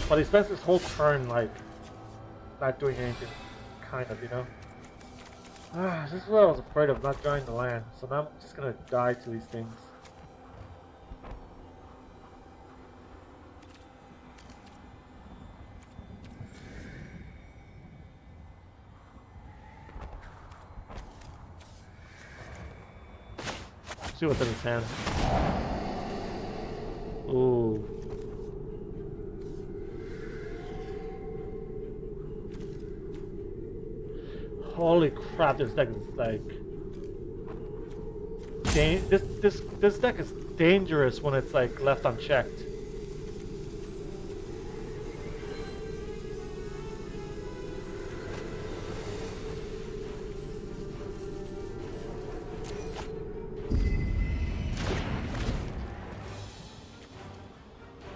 But he spends his whole turn like not doing anything, kind of, you know? This is what I was afraid of, not drawing the land. So now I'm just gonna die to these things. See what's in his hand. Ooh. Holy crap! This deck is like this deck is dangerous when it's like left unchecked.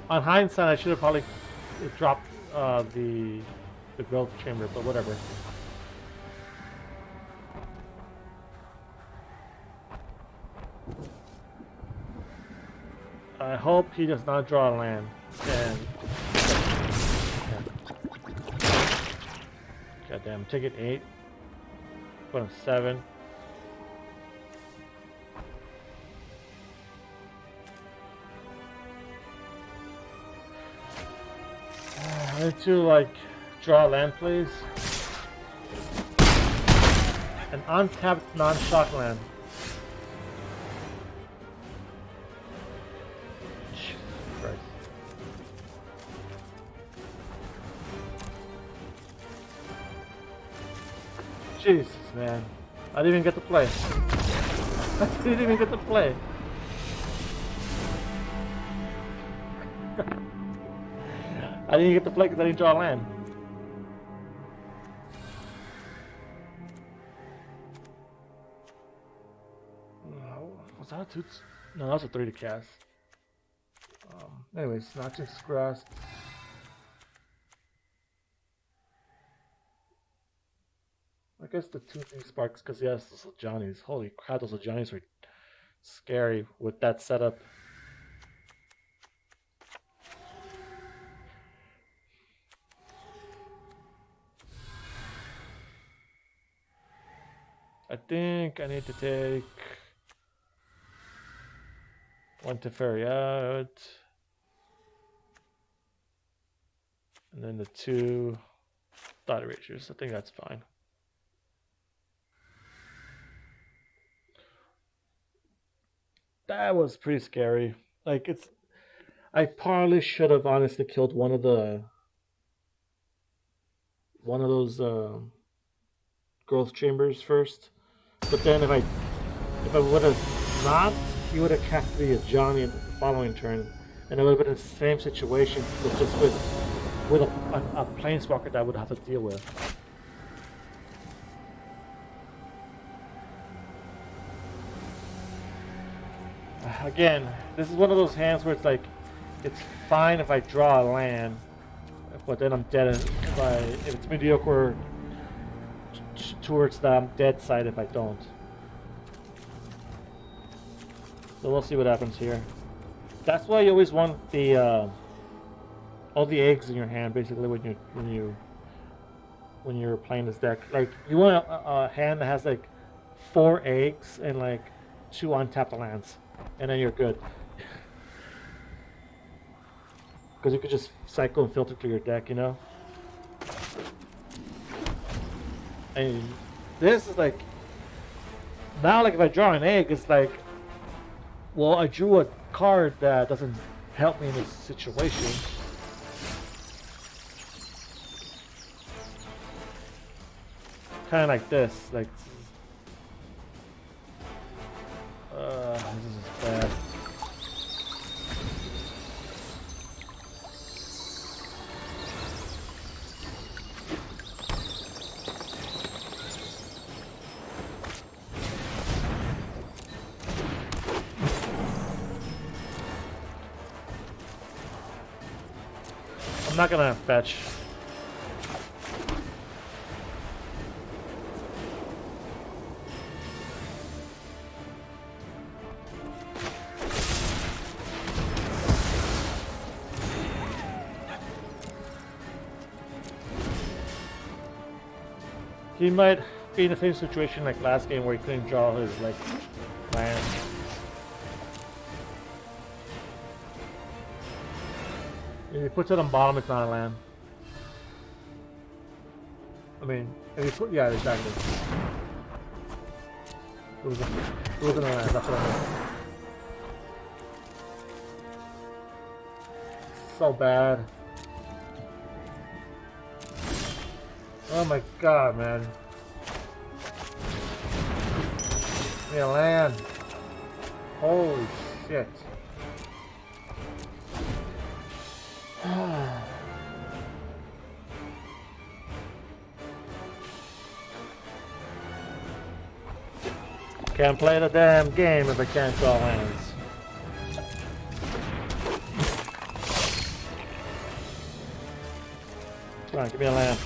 On hindsight, I should have probably dropped the growth chamber, but whatever. I hope he does not draw a land. And God damn, ticket 8. Put him 7. I need to like draw a land, please. An untapped non-shock land. Jesus Christ. Jesus, man. I didn't even get to play. I didn't even get to play. I didn't get to play because I didn't draw a land. Was that a 2? No, that was a 3 to cast. Anyways, Noxus Grasp. I guess the 2 sparks, because yes, those Johnnies. Holy crap, those Johnnies were scary with that setup. I think I need to take 1 Teferi out. And then the 2 Thought Erasers. I think that's fine. That was pretty scary. Like, it's... I probably should have honestly killed one of those growth chambers first. But then if I would have not, he would have cast me a Johnny in the following turn, and it would have been the same situation, but just with a planeswalker that I would have to deal with. Again, this is one of those hands where it's like, it's fine if I draw a land, but then I'm dead if it's mediocre towards the I'm dead side if I don't. So we'll see what happens here. That's why you always want the all the eggs in your hand, basically, when you're playing this deck. Like, you want a hand that has like 4 eggs and like 2 untapped lands, and then you're good. Because you could just cycle and filter through your deck, you know? And this is like... Now, like, if I draw an egg, it's like... Well, I drew a card that doesn't help me in this situation. Kind of like this. Like... this is bad. I'm not gonna fetch. He might be in the same situation like last game where he couldn't draw his like land. If he puts it on bottom, it's not a land. I mean, if he put, yeah, exactly. It wasn't a land, that's what I meant. So bad. Oh my god, man. Give me a land. Holy shit. Can't play the damn game if I can't draw lands. Come on, give me a land.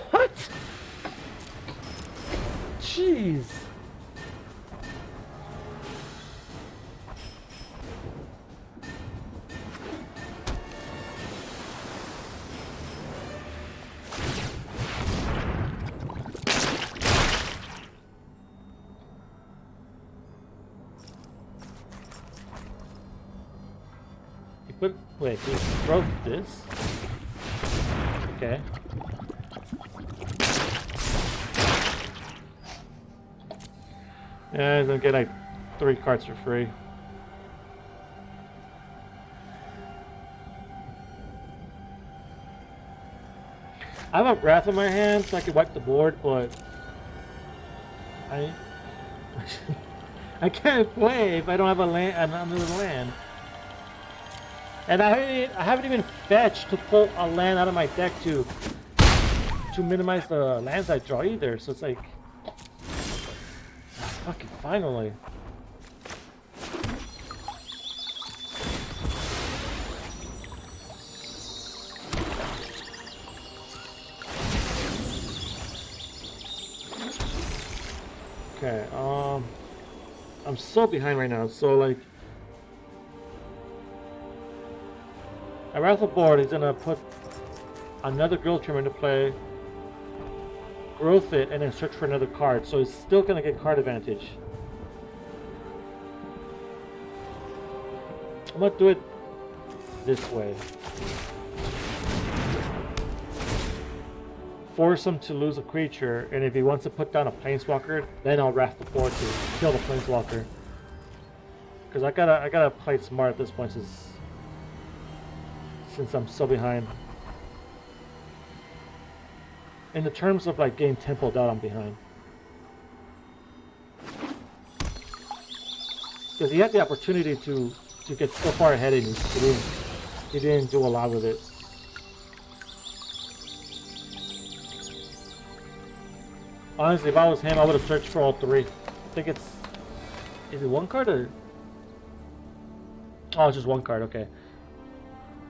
What? Jeez. But wait, he broke this? Okay. Yeah, he's gonna get like 3 cards for free. I have a Wrath in my hand so I can wipe the board, but I I can't play if I don't have a land, another land. And I haven't even fetched to pull a land out of my deck to minimize the lands I draw either. So it's like, fucking finally. Okay, I'm so behind right now, so like, I Wrath the board is gonna put another Growth Trimmer into play, growth it, and then search for another card, so it's still gonna get card advantage. I'm gonna do it this way. Force him to lose a creature, and if he wants to put down a planeswalker, then I'll Wrath the board to kill the planeswalker. Because I gotta play smart at this point since I'm so behind. In the terms of like getting tempoed out, I'm behind. Because he had the opportunity to get so far ahead and he didn't do a lot with it. Honestly, if I was him, I would have searched for all three. I think it's... Is it one card or... Oh, it's just one card, okay.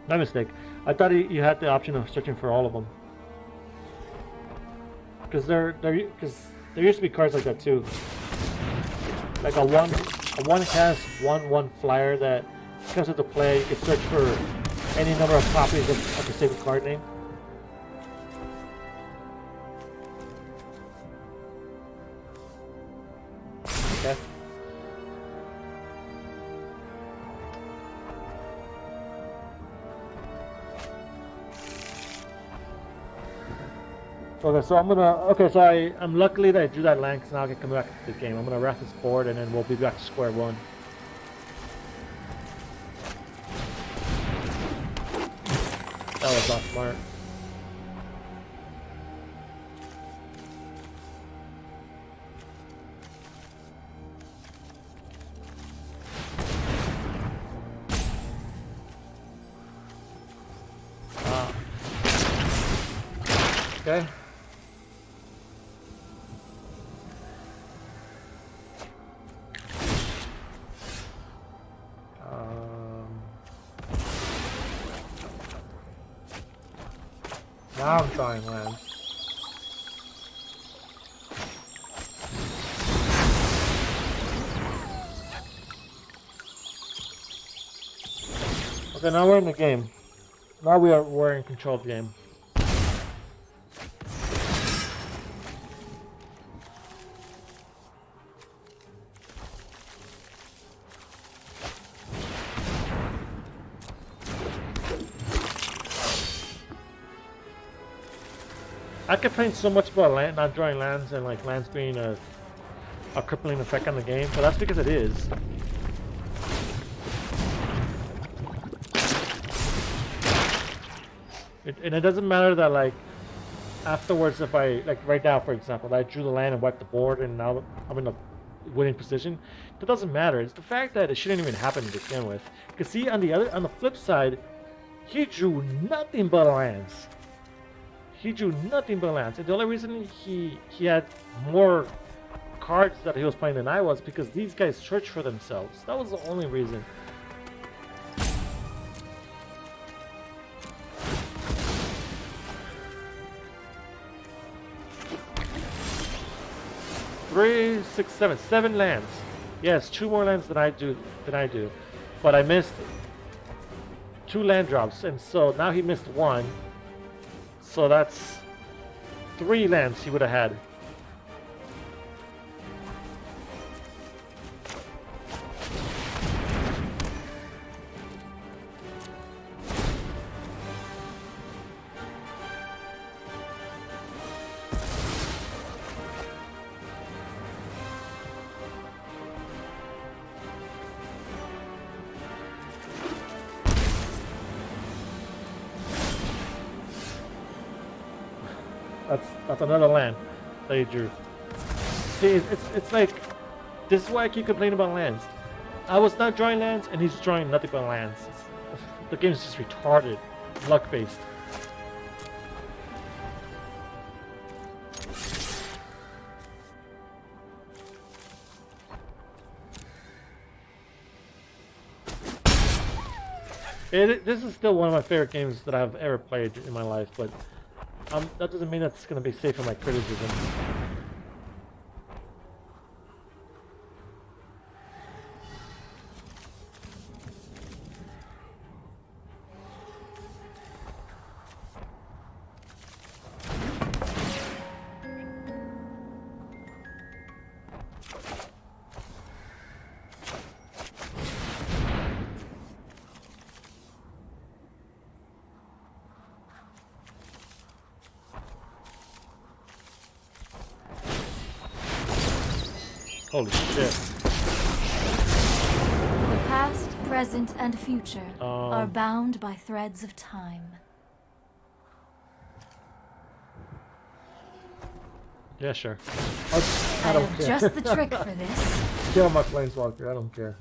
My mistake. I thought you had the option of searching for all of them. Because there used to be cards like that too. Like a one cast, one flyer that comes into play. You can search for any number of copies of the same card name. Okay. Okay, so I'm luckily that I drew that land, because now I can come back to the game. I'm gonna Wrath this board, and then we'll be back to square one. That was not smart. Okay. Now I'm drawing land. Okay, now we're in the game. Now we're in control of the game. I complain so much about land, not drawing lands, and like lands being a crippling effect on the game, but that's because it is. And it doesn't matter that like afterwards, if I like right now, for example, I drew the land and wiped the board, and now I'm in a winning position. That doesn't matter. It's the fact that it shouldn't even happen to begin with. Because see, on the flip side, he drew nothing but lands. He drew nothing but lands, and the only reason he had more cards that he was playing than I was because these guys searched for themselves. That was the only reason. Three, six, seven lands. Yes, 2 more lands than I do. But I missed 2 land drops, and so now he missed 1. So that's 3 lands he would have had. That's another land that he drew. See, it's like this is why I keep complaining about lands. I was not drawing lands, and he's drawing nothing but lands. The game's just retarded, luck based. This is still one of my favorite games that I've ever played in my life, but that doesn't mean that's going to be safe from my criticism. Holy shit. The past, present, and future are bound by threads of time. Yeah, sure. I don't have care. just the trick for this. Kill my planeswalker, I don't care.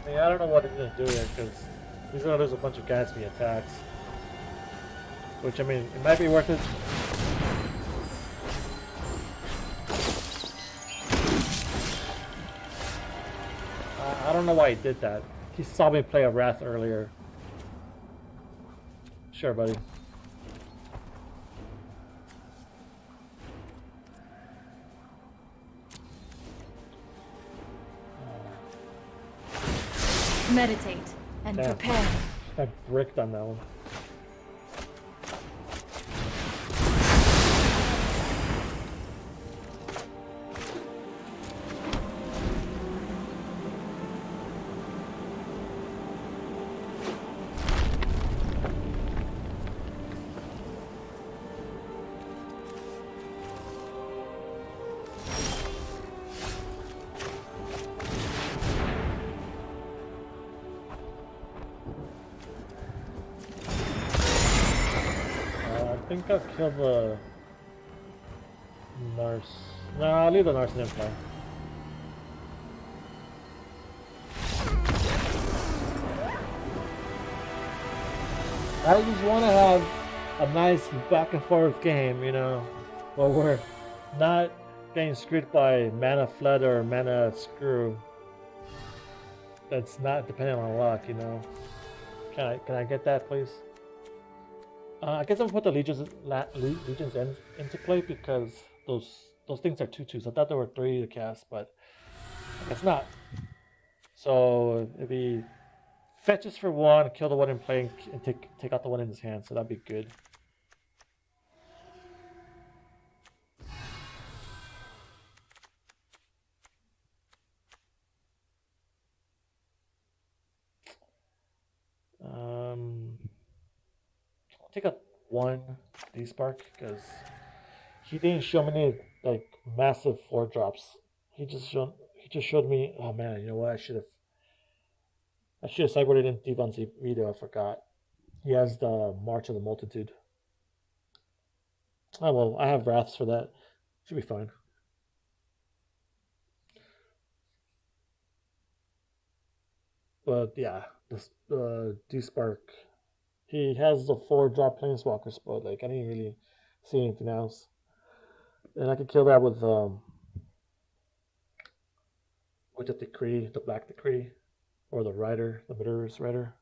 Yeah, I don't know what he's gonna do here because he's gonna lose a bunch of Gatsby attacks. Which, I mean, it might be worth it. I don't know why he did that. He saw me play a Wrath earlier. Sure, buddy. Meditate and Damn. prepare. I bricked on that one. I think I'll kill the Nurse. No, I'll leave the Nurse in play. I just want to have a nice back and forth game, you know, where we're not getting screwed by mana flood or mana screw. That's not dependent on luck, you know. Can I get that, please? I guess I'll put the Legions into play because those things are 2/2s. I thought there were 3 to cast, but it's not. So it'd be fetches for 1, kill the one in play, and take out the one in his hand. So that'd be good. I'll take a 1 D-Spark because he didn't show me any like massive 4-drops. He just showed me. Oh man, you know what? I should have sideboarded in Devon's video. I forgot. He has the March of the Multitude. Oh well, I have Wraths for that. Should be fine. But yeah, the D-Spark. He has the 4-drop Planeswalkers, but like I didn't really see anything else. And I could kill that with the Decree, the Black Decree, or the Rider, the Murderous Rider.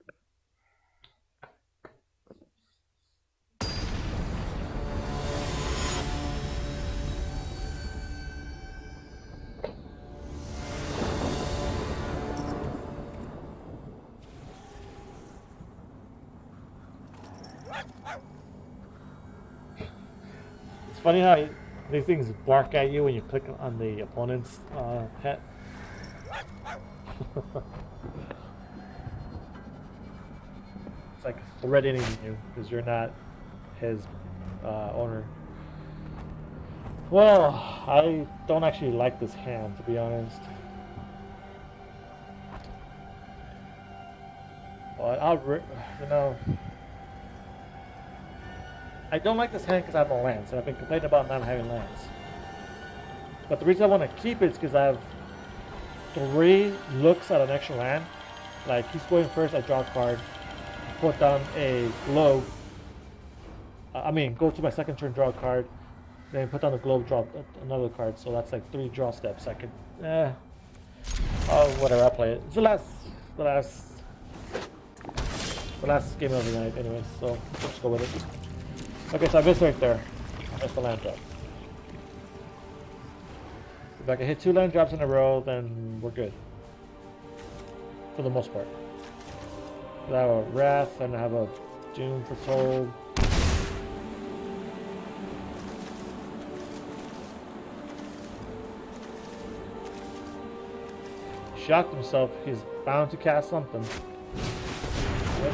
It's funny how these things bark at you when you click on the opponent's pet. It's like threatening you because you're not his owner. Well, I don't actually like this hand, to be honest. But you know, I don't like this hand because I have no lands, and I've been complaining about not having lands. But the reason I want to keep it is because I have 3 looks at an extra land. Like, he's going first, I draw a card, put down a globe. Go to my second turn, draw a card, then put down the globe, draw another card. So that's like 3 draw steps. I could, whatever, I'll play it. It's the last game of the night, anyways. So let's go with it. Okay, so I missed right there. I missed the land drop. If I can hit 2 land drops in a row, then we're good. For the most part. I have a Wrath and I have a Doom Foretold. Shocked himself. He's bound to cast something. Yep.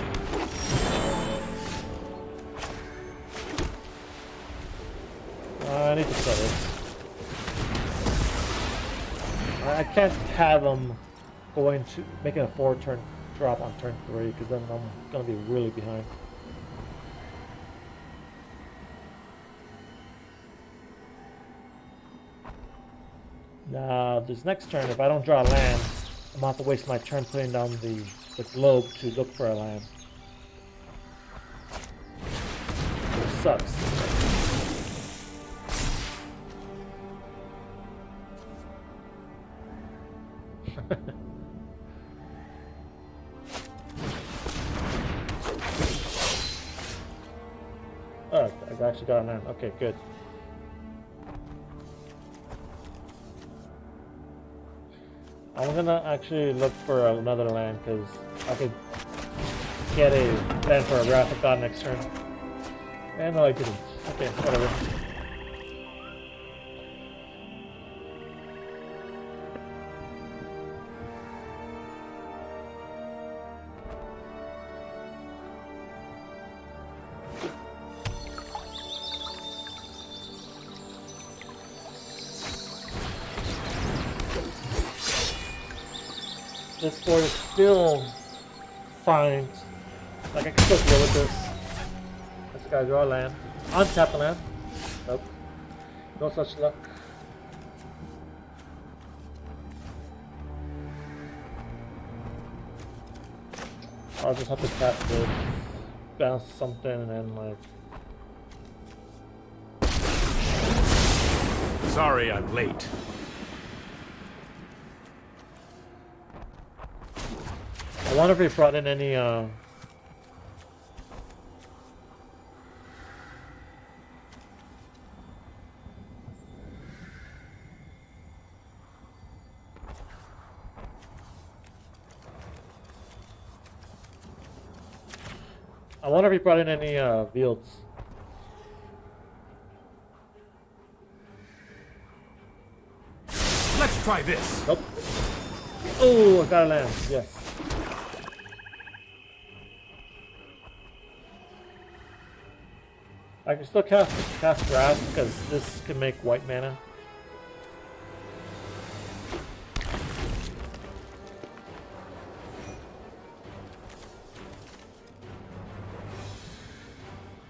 I need to start this. I can't have him making a 4-turn drop on turn 3 because then I'm gonna be really behind. Now this next turn, if I don't draw a land, I'm gonna have to waste my turn putting down the globe to look for a land. Which sucks. Oh, I actually got a land. Okay, good. I'm gonna actually look for another land because I could get a land for a Wrath of God next turn. And no, I didn't. Okay, whatever. This board is still fine. Like, I can still deal with this. Let's go draw a land. Untap the land. Nope. No such luck. I'll just have to tap this, bounce something, and then like. Sorry, I'm late. I wonder if he brought in any fields. Let's try this. Nope. Oh, I got a land. Yes. I can still cast Wrath because this can make white mana.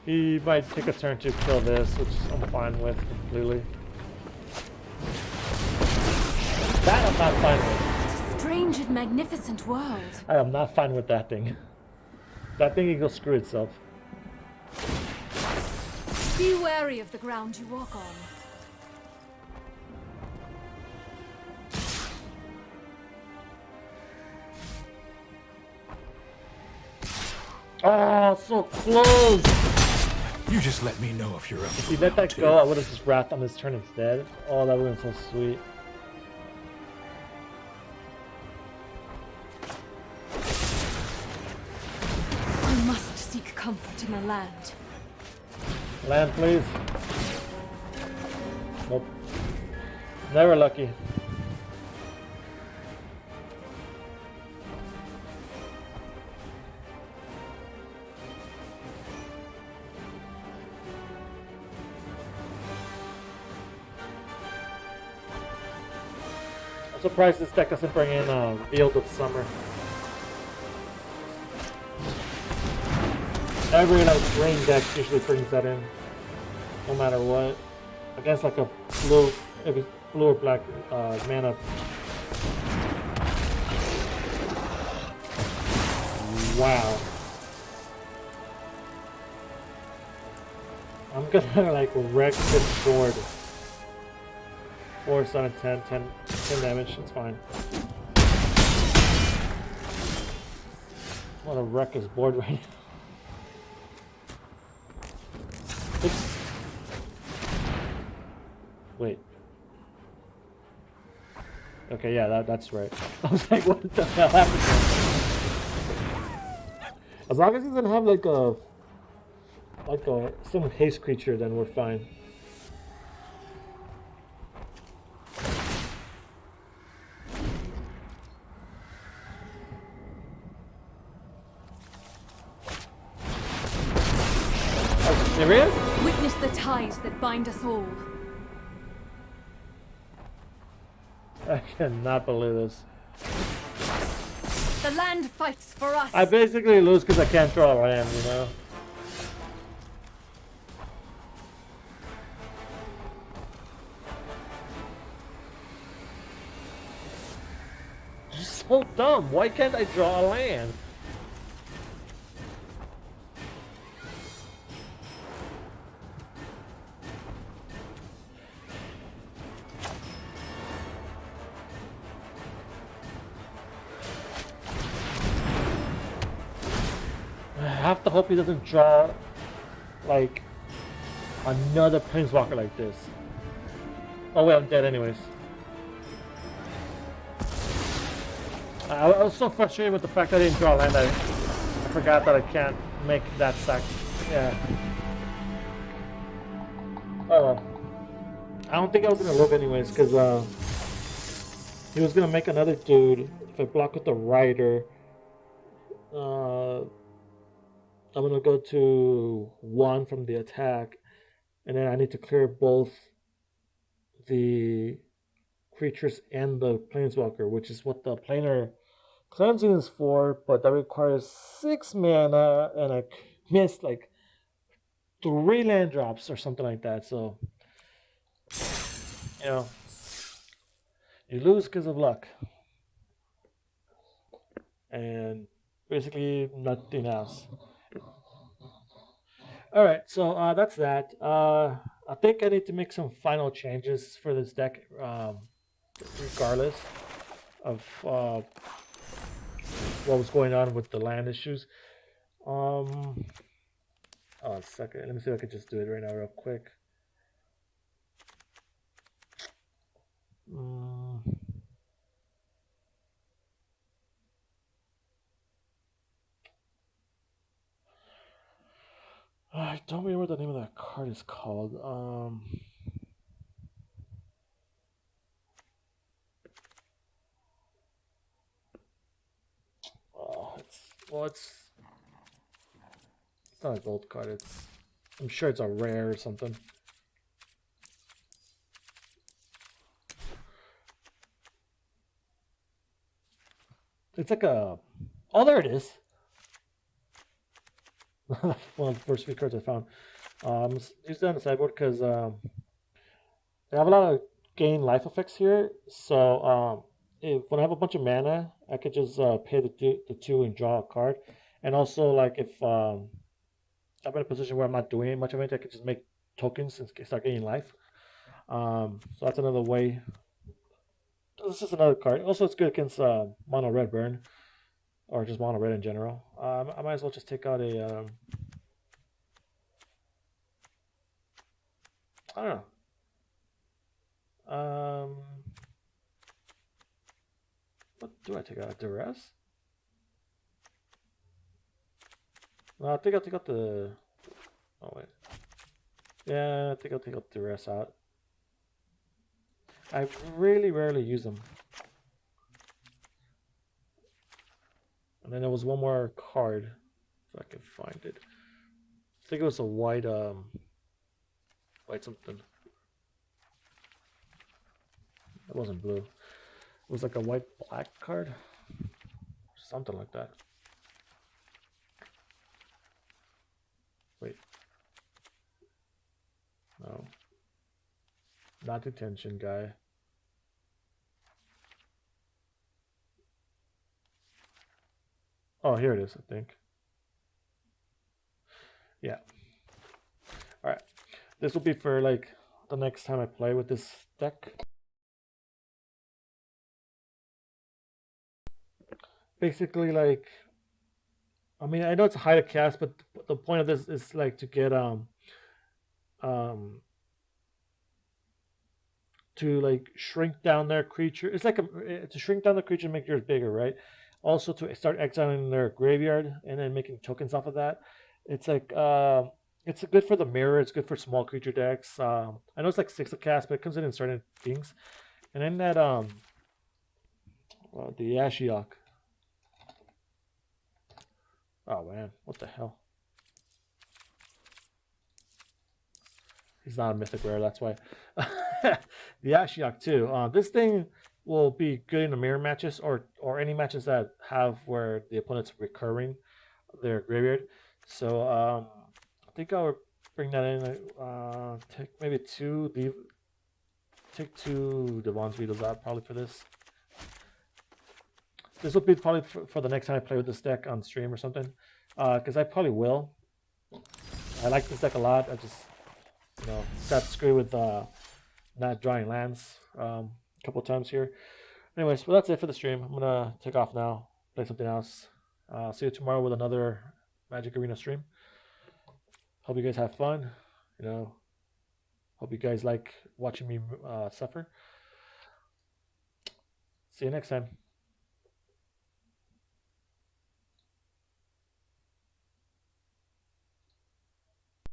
He might take a turn to kill this, which I'm fine with completely. That I'm not fine with. What a strange and magnificent world. I am not fine with that thing. That thing can go screw itself. Be wary of the ground you walk on. Oh, so close! You just let me know if you're up. If you let that go, I would have just Wrath on this turn instead. Oh, that would have been so sweet. I must seek comfort in the land. Land, please. Nope. Never lucky. I'm surprised this deck doesn't bring in Field of Summer. Every like rain deck usually brings that in, no matter what. Against like a blue, if it's blue or black mana. Wow. I'm gonna like wreck this board. 4, 7, 10 damage, it's fine. I want to wreck his board right now. Oops. Wait. Okay, yeah, that's right. I was like, what the hell happened there? As long as he doesn't have like a some haste creature, then we're fine. Serious? Witness the ties that bind us all. I cannot believe this. The land fights for us. I basically lose because I can't draw a land, you know? So dumb. Why can't I draw a land? I have to hope he doesn't draw like another planeswalker like this. Oh wait, I'm dead anyways. I was so frustrated with the fact that I didn't draw a land. I forgot that I can't make that sack. Yeah. Oh well. I don't think I was gonna live anyways, because he was gonna make another dude. If I block with the rider, I'm gonna go to 1 from the attack, and then I need to clear both the creatures and the planeswalker, which is what the planar cleansing is for, but that requires 6 mana, and I missed like 3 land drops or something like that. So, you know, you lose because of luck, and basically nothing else. Alright, so that's that. I think I need to make some final changes for this deck, regardless of what was going on with the land issues. Oh, a second. Let me see if I can just do it right now real quick. I don't remember what the name of that card is called. It's not a gold card. I'm sure it's a rare or something. It's like a... Oh, there it is. One of the first few cards I found. Use that on the sideboard because they have a lot of gain life effects here. So when I have a bunch of mana, I could just pay the 2 and draw a card. And also, like if I'm in a position where I'm not doing much of it, I could just make tokens and start gaining life. So that's another way. This is another card. Also, it's good against mono red burn, or just mono red in general. I might as well just take out a I don't know. What do I take out? Duress? No, I think I'll take out the... Oh, wait. Yeah, I think I'll take out Duress out. I really rarely use them. And then there was one more card, if I can find it. I think it was a white white something. It wasn't blue. It was like a white black card, something like that. Wait. No. Not detention guy. Oh, here it is, I think. Yeah. Alright. This will be for like the next time I play with this deck. Basically, like, I mean, I know it's high to cast, but the point of this is like to get to like shrink down their creature. It's like to shrink down the creature and make yours bigger, right? Also to start exiling their graveyard and then making tokens off of that. It's like it's good for the mirror. It's good for small creature decks. I know it's like 6 to cast, but it comes in certain things. And then that the Ashiok. Oh man, what the hell? He's not a mythic rare, that's why. The Ashiok too. This thing will be good in the mirror matches or any matches that have where the opponent's recurring their graveyard. So I think I'll bring that in. Take maybe take 2 Devon's Vetoes out probably for this. This will be probably for the next time I play with this deck on stream or something. Because I probably will. I like this deck a lot. I just, you know, got screwed with not drawing lands a couple of times here. Anyways, well, that's it for the stream. I'm going to take off now, play something else. See you tomorrow with another Magic Arena stream. Hope you guys have fun. You know, hope you guys like watching me suffer. See you next time.